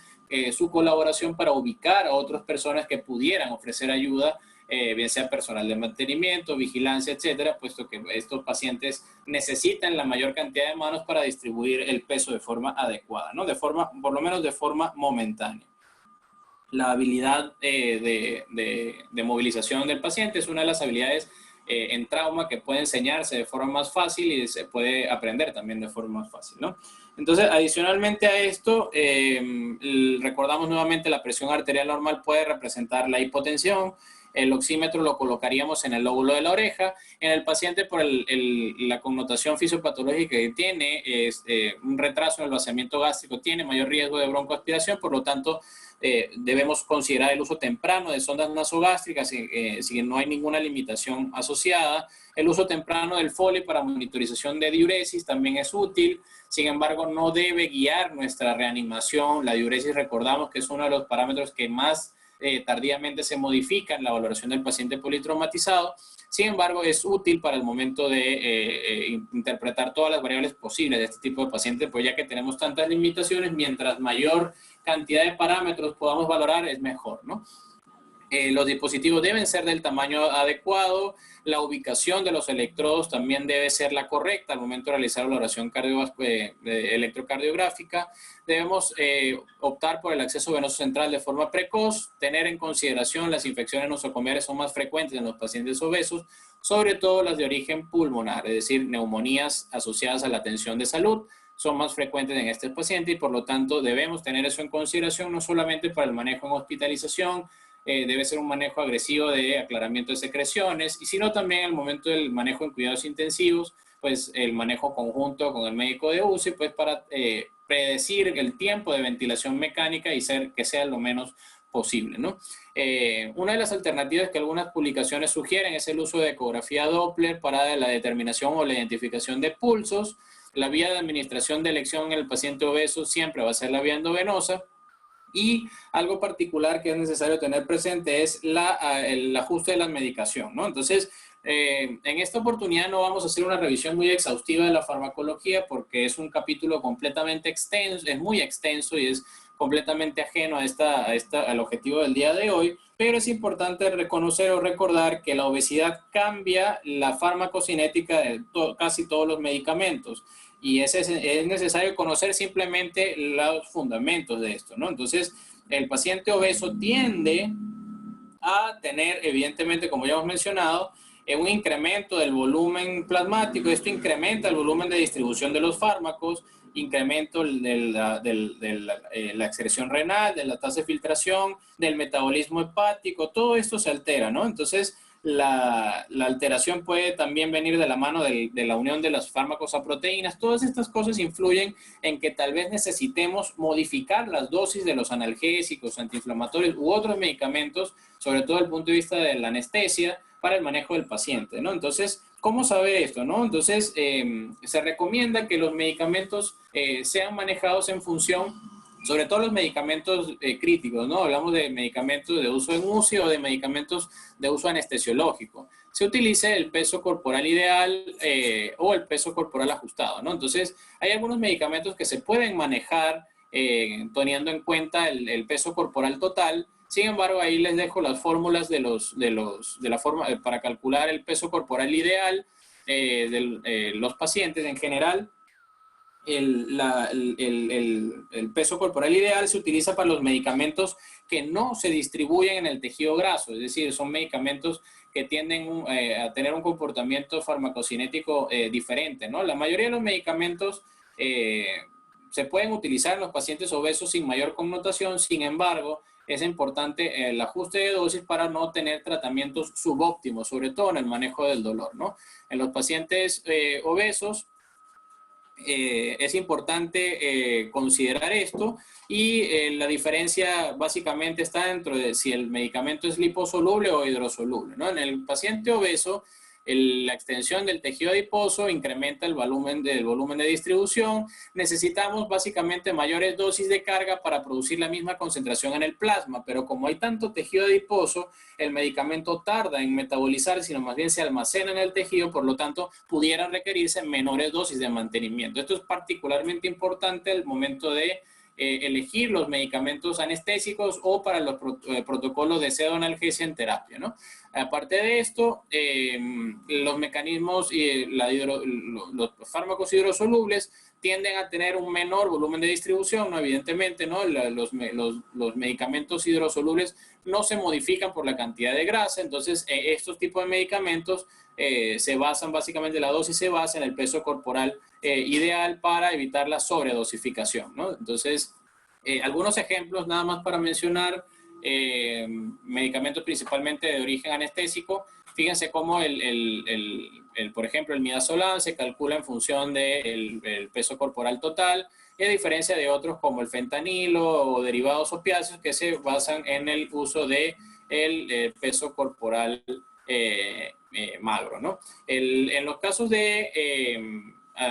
su colaboración para ubicar a otras personas que pudieran ofrecer ayuda, bien sea personal de mantenimiento, vigilancia, etcétera, puesto que estos pacientes necesitan la mayor cantidad de manos para distribuir el peso de forma adecuada, ¿no? Por lo menos de forma momentánea. La habilidad de movilización del paciente es una de las habilidades en trauma que puede enseñarse de forma más fácil y se puede aprender también de forma más fácil, ¿no? Entonces, adicionalmente a esto, recordamos nuevamente la presión arterial normal puede representar la hipotensión. El oxímetro lo colocaríamos en el lóbulo de la oreja. En el paciente, por la connotación fisiopatológica que tiene, un retraso en el vaciamiento gástrico, tiene mayor riesgo de broncoaspiración, por lo tanto, debemos considerar el uso temprano de sondas nasogástricas si no hay ninguna limitación asociada. El uso temprano del Foley para monitorización de diuresis también es útil. Sin embargo, no debe guiar nuestra reanimación. La diuresis, recordamos que es uno de los parámetros que más tardíamente se modifica en la valoración del paciente politraumatizado. Sin embargo, es útil para el momento de interpretar todas las variables posibles de este tipo de pacientes, pues ya que tenemos tantas limitaciones, mientras mayor cantidad de parámetros podamos valorar, es mejor, ¿no? Los dispositivos deben ser del tamaño adecuado, la ubicación de los electrodos también debe ser la correcta al momento de realizar la valoración electrocardiográfica. Debemos optar por el acceso venoso central de forma precoz, tener en consideración las infecciones nosocomiales son más frecuentes en los pacientes obesos, sobre todo las de origen pulmonar, es decir, neumonías asociadas a la atención de salud, son más frecuentes en este paciente y por lo tanto debemos tener eso en consideración no solamente para el manejo en hospitalización, debe ser un manejo agresivo de aclaramiento de secreciones, y sino también el momento del manejo en cuidados intensivos, pues el manejo conjunto con el médico de UCI, pues para predecir el tiempo de ventilación mecánica y que sea lo menos posible, ¿no? Una de las alternativas que algunas publicaciones sugieren es el uso de ecografía Doppler para la determinación o la identificación de pulsos. La vía de administración de elección en el paciente obeso siempre va a ser la vía endovenosa. Y algo particular que es necesario tener presente es el ajuste de la medicación, ¿no? Entonces, en esta oportunidad no vamos a hacer una revisión muy exhaustiva de la farmacología porque es un capítulo completamente extenso, es muy extenso y es completamente ajeno al objetivo del día de hoy, pero es importante reconocer o recordar que la obesidad cambia la farmacocinética de casi todos los medicamentos. Y es necesario conocer simplemente los fundamentos de esto, ¿no? Entonces, el paciente obeso tiende a tener, evidentemente, como ya hemos mencionado, un incremento del volumen plasmático. Esto incrementa el volumen de distribución de los fármacos, incremento de la excreción renal, de la tasa de filtración, del metabolismo hepático, todo esto se altera, ¿no? Entonces, la alteración puede también venir de la mano de la unión de los fármacos a proteínas. Todas estas cosas influyen en que tal vez necesitemos modificar las dosis de los analgésicos, antiinflamatorios u otros medicamentos, sobre todo desde el punto de vista de la anestesia, para el manejo del paciente, ¿no? Entonces, ¿cómo saber esto, no? Entonces, se recomienda que los medicamentos sean manejados en función, sobre todo los medicamentos críticos, ¿no? Hablamos de medicamentos de uso en UCI o de medicamentos de uso anestesiológico. Se utilice el peso corporal ideal o el peso corporal ajustado, ¿no? Entonces, hay algunos medicamentos que se pueden manejar teniendo en cuenta el peso corporal total. Sin embargo, ahí les dejo las fórmulas de la forma para calcular el peso corporal ideal de los pacientes. En general, el peso corporal ideal se utiliza para los medicamentos que no se distribuyen en el tejido graso, es decir, son medicamentos que tienden a tener un comportamiento farmacocinético diferente, ¿no? La mayoría de los medicamentos se pueden utilizar en los pacientes obesos sin mayor connotación. Sin embargo, es importante el ajuste de dosis para no tener tratamientos subóptimos, sobre todo en el manejo del dolor, ¿no? En los pacientes obesos, es importante considerar esto y la diferencia básicamente está dentro de si el medicamento es liposoluble o hidrosoluble, ¿no? En el paciente obeso, la extensión del tejido adiposo incrementa el volumen de distribución. Necesitamos básicamente mayores dosis de carga para producir la misma concentración en el plasma, pero como hay tanto tejido adiposo, el medicamento tarda en metabolizar, sino más bien se almacena en el tejido, por lo tanto pudieran requerirse menores dosis de mantenimiento. Esto es particularmente importante al momento de elegir los medicamentos anestésicos o para los protocolos de pseudoanalgesia en terapia, ¿no? Aparte de esto, los mecanismos y los fármacos hidrosolubles tienden a tener un menor volumen de distribución, ¿no? Evidentemente, ¿no? Los medicamentos hidrosolubles no se modifican por la cantidad de grasa, entonces estos tipos de medicamentos se basan básicamente, la dosis se basa en el peso corporal ideal para evitar la sobredosificación, ¿no? Entonces, algunos ejemplos nada más para mencionar, medicamentos principalmente de origen anestésico. Fíjense cómo por ejemplo, el midazolam se calcula en función del peso corporal total, y a diferencia de otros como el fentanilo o derivados opiáceos que se basan en el uso del peso corporal magro, ¿no? En los casos de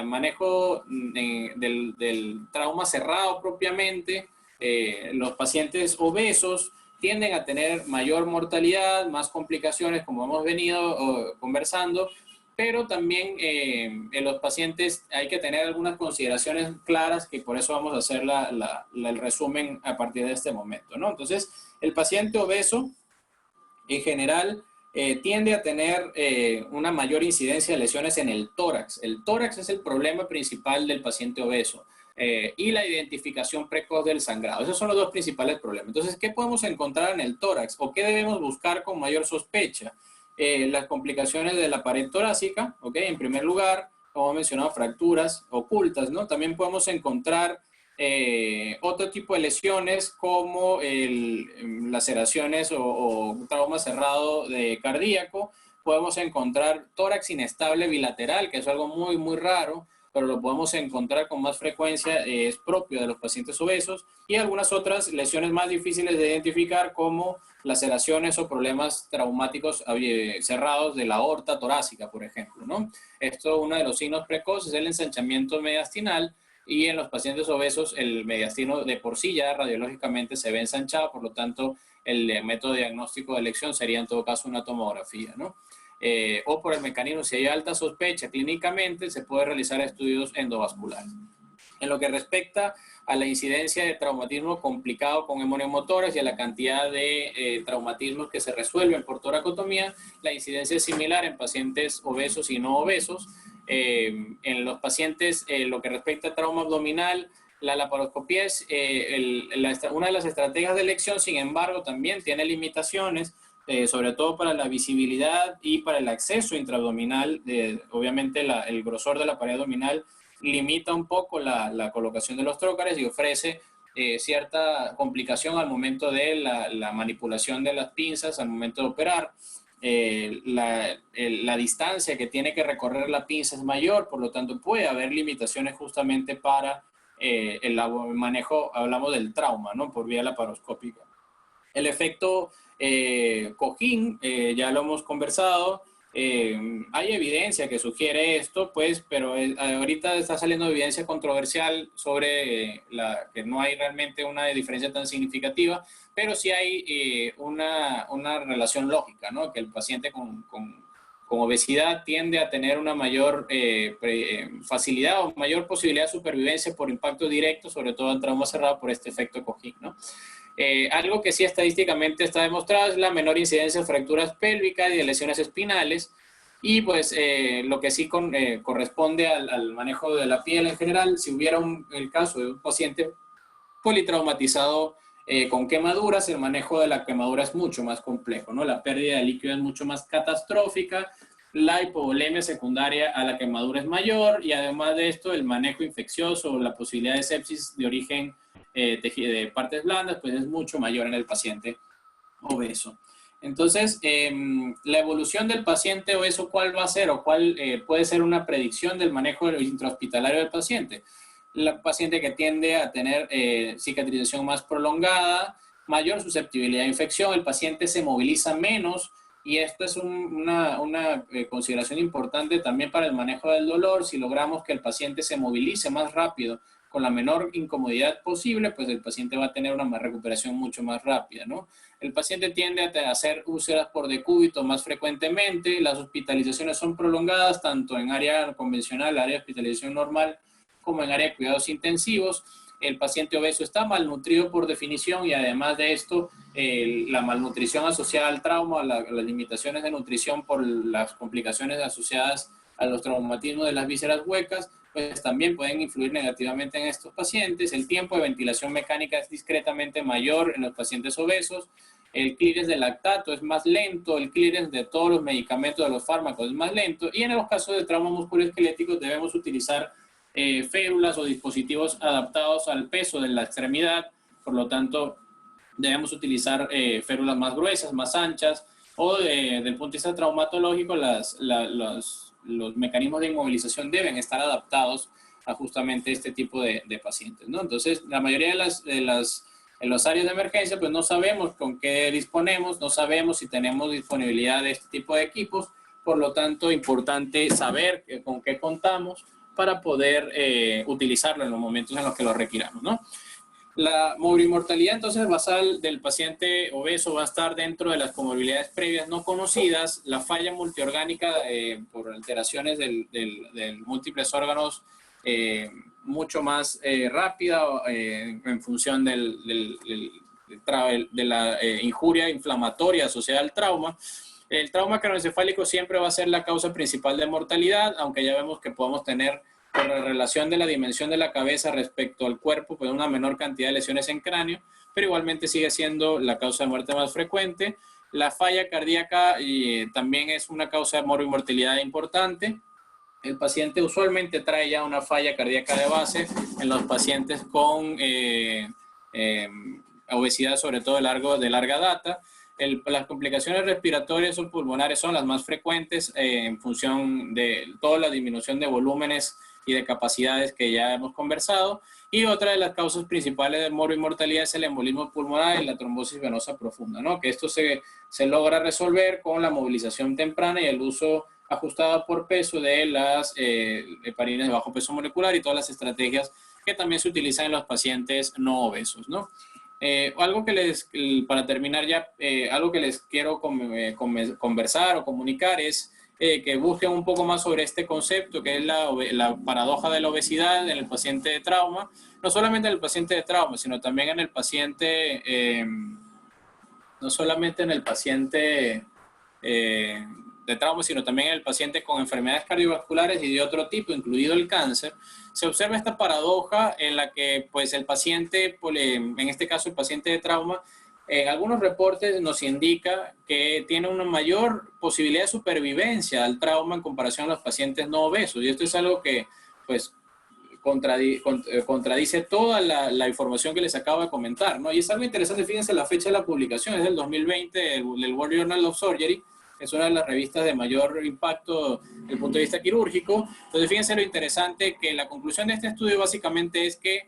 manejo del trauma cerrado propiamente, los pacientes obesos tienden a tener mayor mortalidad, más complicaciones, como hemos venido conversando, pero también en los pacientes hay que tener algunas consideraciones claras, que por eso vamos a hacer el resumen a partir de este momento, ¿no? Entonces, el paciente obeso, en general, tiende a tener una mayor incidencia de lesiones en el tórax. El tórax es el problema principal del paciente obeso. Y la identificación precoz del sangrado. Esos son los dos principales problemas. Entonces, ¿qué podemos encontrar en el tórax? ¿O qué debemos buscar con mayor sospecha? Las complicaciones de la pared torácica, ¿ok? En primer lugar, como he mencionado, fracturas ocultas, ¿no? También podemos encontrar otro tipo de lesiones como laceraciones o trauma cerrado de cardíaco. Podemos encontrar tórax inestable bilateral, que es algo muy, muy raro, pero lo podemos encontrar con más frecuencia, es propio de los pacientes obesos, y algunas otras lesiones más difíciles de identificar como laceraciones o problemas traumáticos cerrados de la aorta torácica, por ejemplo, ¿no? Esto, uno de los signos precoces es el ensanchamiento mediastinal, y en los pacientes obesos el mediastino de por sí ya radiológicamente se ve ensanchado, por lo tanto el método de diagnóstico de elección sería en todo caso una tomografía, ¿no? O por el mecanismo, si hay alta sospecha clínicamente, se puede realizar estudios endovasculares. En lo que respecta a la incidencia de traumatismo complicado con hemoneumotórax y a la cantidad de traumatismos que se resuelven por toracotomía, la incidencia es similar en pacientes obesos y no obesos. En los pacientes, lo que respecta a trauma abdominal, la laparoscopía es una de las estrategias de elección. Sin embargo, también tiene limitaciones, sobre todo para la visibilidad y para el acceso intraabdominal. Obviamente el grosor de la pared abdominal limita un poco la colocación de los trócares y ofrece cierta complicación al momento de la manipulación de las pinzas, al momento de operar. la distancia que tiene que recorrer la pinza es mayor, por lo tanto puede haber limitaciones justamente para el manejo, hablamos del trauma, ¿no? Por vía laparoscópica. El efecto cojín, ya lo hemos conversado, hay evidencia que sugiere esto, pues, pero ahorita está saliendo evidencia controversial sobre que no hay realmente una diferencia tan significativa, pero sí hay una relación lógica, ¿no? Que el paciente con obesidad tiende a tener una mayor facilidad o mayor posibilidad de supervivencia por impacto directo, sobre todo en trauma cerrado por este efecto cojín, ¿no? Algo que sí estadísticamente está demostrado es la menor incidencia de fracturas pélvicas y de lesiones espinales, y pues lo que sí corresponde al manejo de la piel en general, si hubiera el caso de un paciente politraumatizado con quemaduras, el manejo de la quemadura es mucho más complejo, ¿no? La pérdida de líquido es mucho más catastrófica, la hipovolemia secundaria a la quemadura es mayor, y además de esto el manejo infeccioso o la posibilidad de sepsis de origen de partes blandas pues es mucho mayor en el paciente obeso. Entonces, la evolución del paciente obeso, ¿cuál va a ser o cuál puede ser una predicción del manejo intrahospitalario del paciente? El paciente que tiende a tener cicatrización más prolongada, mayor susceptibilidad a infección, el paciente se moviliza menos, y esto es una consideración importante también para el manejo del dolor. Si logramos que el paciente se movilice más rápido, con la menor incomodidad posible, pues el paciente va a tener una recuperación mucho más rápida, ¿no? El paciente tiende a hacer úlceras por decúbito más frecuentemente, las hospitalizaciones son prolongadas tanto en área convencional, área de hospitalización normal, como en área de cuidados intensivos. El paciente obeso está malnutrido por definición, y además de esto, la malnutrición asociada al trauma, las limitaciones de nutrición por las complicaciones asociadas a los traumatismos de las vísceras huecas, pues también pueden influir negativamente en estos pacientes. El tiempo de ventilación mecánica es discretamente mayor en los pacientes obesos. El clearance del lactato es más lento, el clearance de todos los medicamentos, de los fármacos, es más lento. Y en los casos de trauma musculoesqueléticos debemos utilizar férulas o dispositivos adaptados al peso de la extremidad. Por lo tanto, debemos utilizar férulas más gruesas, más anchas, o desde el punto de vista traumatológico, los mecanismos de inmovilización deben estar adaptados a justamente este tipo de pacientes, ¿no? Entonces, la mayoría en las áreas de emergencia, pues no sabemos con qué disponemos, no sabemos si tenemos disponibilidad de este tipo de equipos, por lo tanto, importante saber con qué contamos para poder utilizarlo en los momentos en los que lo requiramos, ¿no? La morbimortalidad entonces basal del paciente obeso va a estar dentro de las comorbilidades previas no conocidas. La falla multiorgánica por alteraciones del múltiples órganos mucho más rápida en función de la injuria inflamatoria asociada al trauma. El trauma craneoencefálico siempre va a ser la causa principal de mortalidad, aunque ya vemos que podemos tener, por la relación de la dimensión de la cabeza respecto al cuerpo, pues una menor cantidad de lesiones en cráneo, pero igualmente sigue siendo la causa de muerte más frecuente. La falla cardíaca también es una causa de morbimortalidad importante. El paciente usualmente trae ya una falla cardíaca de base en los pacientes con obesidad, sobre todo de larga data. Las complicaciones respiratorias o pulmonares son las más frecuentes en función de toda la disminución de volúmenes y de capacidades que ya hemos conversado. Y otra de las causas principales de morbimortalidad es el embolismo pulmonar y la trombosis venosa profunda, ¿no? Que esto se logra resolver con la movilización temprana y el uso ajustado por peso de las heparines de bajo peso molecular y todas las estrategias que también se utilizan en los pacientes no obesos, ¿no? Para terminar ya, algo que les quiero conversar o comunicar es que busquen un poco más sobre este concepto, que es la paradoja de la obesidad en el paciente de trauma, no solamente en el paciente de trauma, sino también en el paciente, no solamente en el paciente de trauma, sino también en el paciente con enfermedades cardiovasculares y de otro tipo, incluido el cáncer. Se observa esta paradoja en la que pues, el paciente, en este caso el paciente de trauma, en algunos reportes nos indica que tiene una mayor posibilidad de supervivencia al trauma en comparación a los pacientes no obesos. Y esto es algo que pues, contradice toda la información que les acabo de comentar, ¿no? Y es algo interesante, fíjense la fecha de la publicación, es del 2020 del World Journal of Surgery, es una de las revistas de mayor impacto desde el punto de vista quirúrgico. Entonces, fíjense lo interesante que la conclusión de este estudio básicamente es que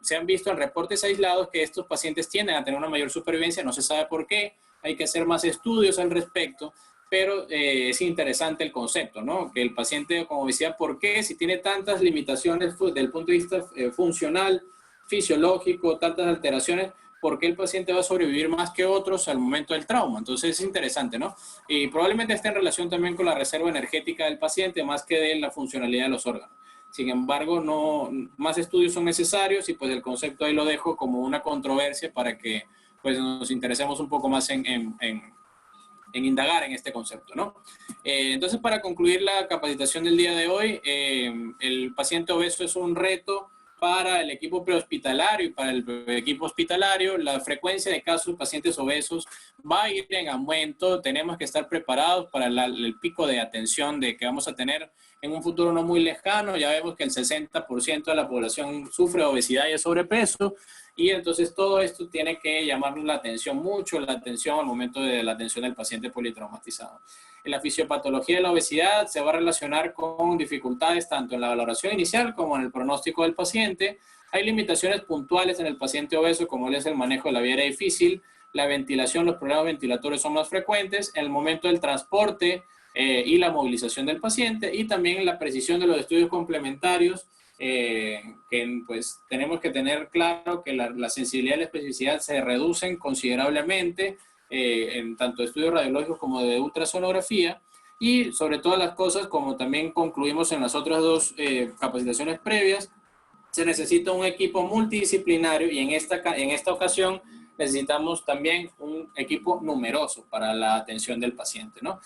se han visto en reportes aislados que estos pacientes tienden a tener una mayor supervivencia, no se sabe por qué, hay que hacer más estudios al respecto, pero es interesante el concepto, ¿no? Que el paciente con obesidad, ¿por qué? Si tiene tantas limitaciones desde el punto de vista funcional, fisiológico, tantas alteraciones, ¿por qué el paciente va a sobrevivir más que otros al momento del trauma? Entonces es interesante, ¿no? Y probablemente esté en relación también con la reserva energética del paciente más que de la funcionalidad de los órganos. Sin embargo, no, más estudios son necesarios y pues el concepto ahí lo dejo como una controversia para que pues nos interesemos un poco más en indagar en este concepto, ¿no? Entonces, para concluir la capacitación del día de hoy, el paciente obeso es un reto para el equipo prehospitalario y para el equipo hospitalario. La frecuencia de casos de pacientes obesos va a ir en aumento. Tenemos que estar preparados para el pico de atención que vamos a tener en un futuro no muy lejano. Ya vemos que el 60% de la población sufre obesidad y de sobrepeso. Y entonces todo esto tiene que llamarnos la atención, mucho la atención al momento de la atención del paciente politraumatizado. En la fisiopatología de la obesidad se va a relacionar con dificultades tanto en la valoración inicial como en el pronóstico del paciente. Hay limitaciones puntuales en el paciente obeso, como es el manejo de la vía aérea difícil, la ventilación, los problemas ventilatorios son más frecuentes, en el momento del transporte y la movilización del paciente, y también la precisión de los estudios complementarios, que pues tenemos que tener claro que la sensibilidad y la especificidad se reducen considerablemente en tanto estudios radiológicos como de ultrasonografía, y sobre todas las cosas, como también concluimos en las otras dos capacitaciones previas, se necesita un equipo multidisciplinario y en esta ocasión necesitamos también un equipo numeroso para la atención del paciente, ¿no?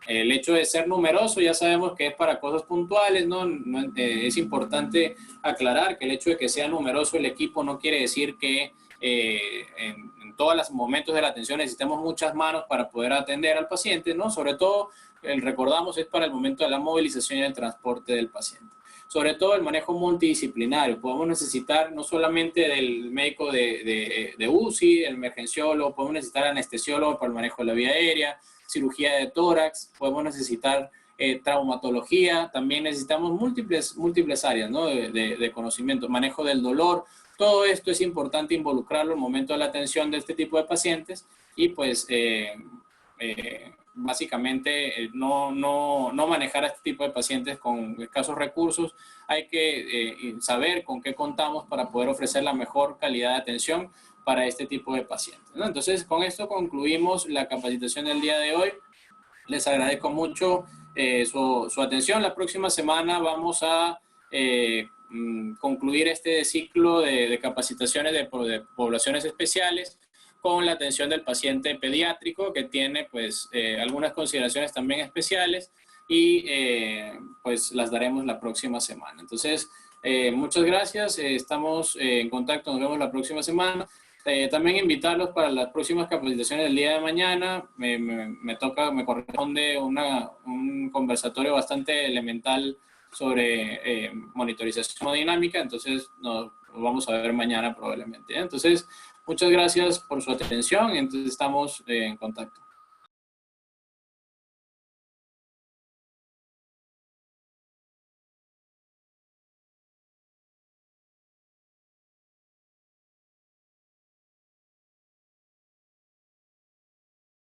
El hecho de ser numeroso ya sabemos que es para cosas puntuales, ¿no? Es importante aclarar que el hecho de que sea numeroso el equipo no quiere decir que en todos los momentos de la atención necesitemos muchas manos para poder atender al paciente, ¿no? Sobre todo, recordamos, es para el momento de la movilización y el transporte del paciente. Sobre todo el manejo multidisciplinario. Podemos necesitar no solamente del médico de UCI, el emergenciólogo, podemos necesitar anestesiólogo para el manejo de la vía aérea, cirugía de tórax, podemos necesitar traumatología, también necesitamos múltiples áreas, ¿no? de conocimiento, manejo del dolor. Todo esto es importante involucrarlo en el momento de la atención de este tipo de pacientes y pues básicamente no manejar a este tipo de pacientes con escasos recursos. Hay que saber con qué contamos para poder ofrecer la mejor calidad de atención para este tipo de pacientes, ¿no? Entonces, con esto concluimos la capacitación del día de hoy. Les agradezco mucho su atención. La próxima semana vamos a concluir este ciclo de capacitaciones de poblaciones especiales con la atención del paciente pediátrico, que tiene pues algunas consideraciones también especiales y pues las daremos la próxima semana. Entonces, muchas gracias, estamos en contacto, nos vemos la próxima semana. También invitarlos para las próximas capacitaciones del día de mañana. Me corresponde un conversatorio bastante elemental sobre monitorización dinámica, entonces nos vamos a ver mañana probablemente. Entonces, muchas gracias por su atención, entonces estamos en contacto.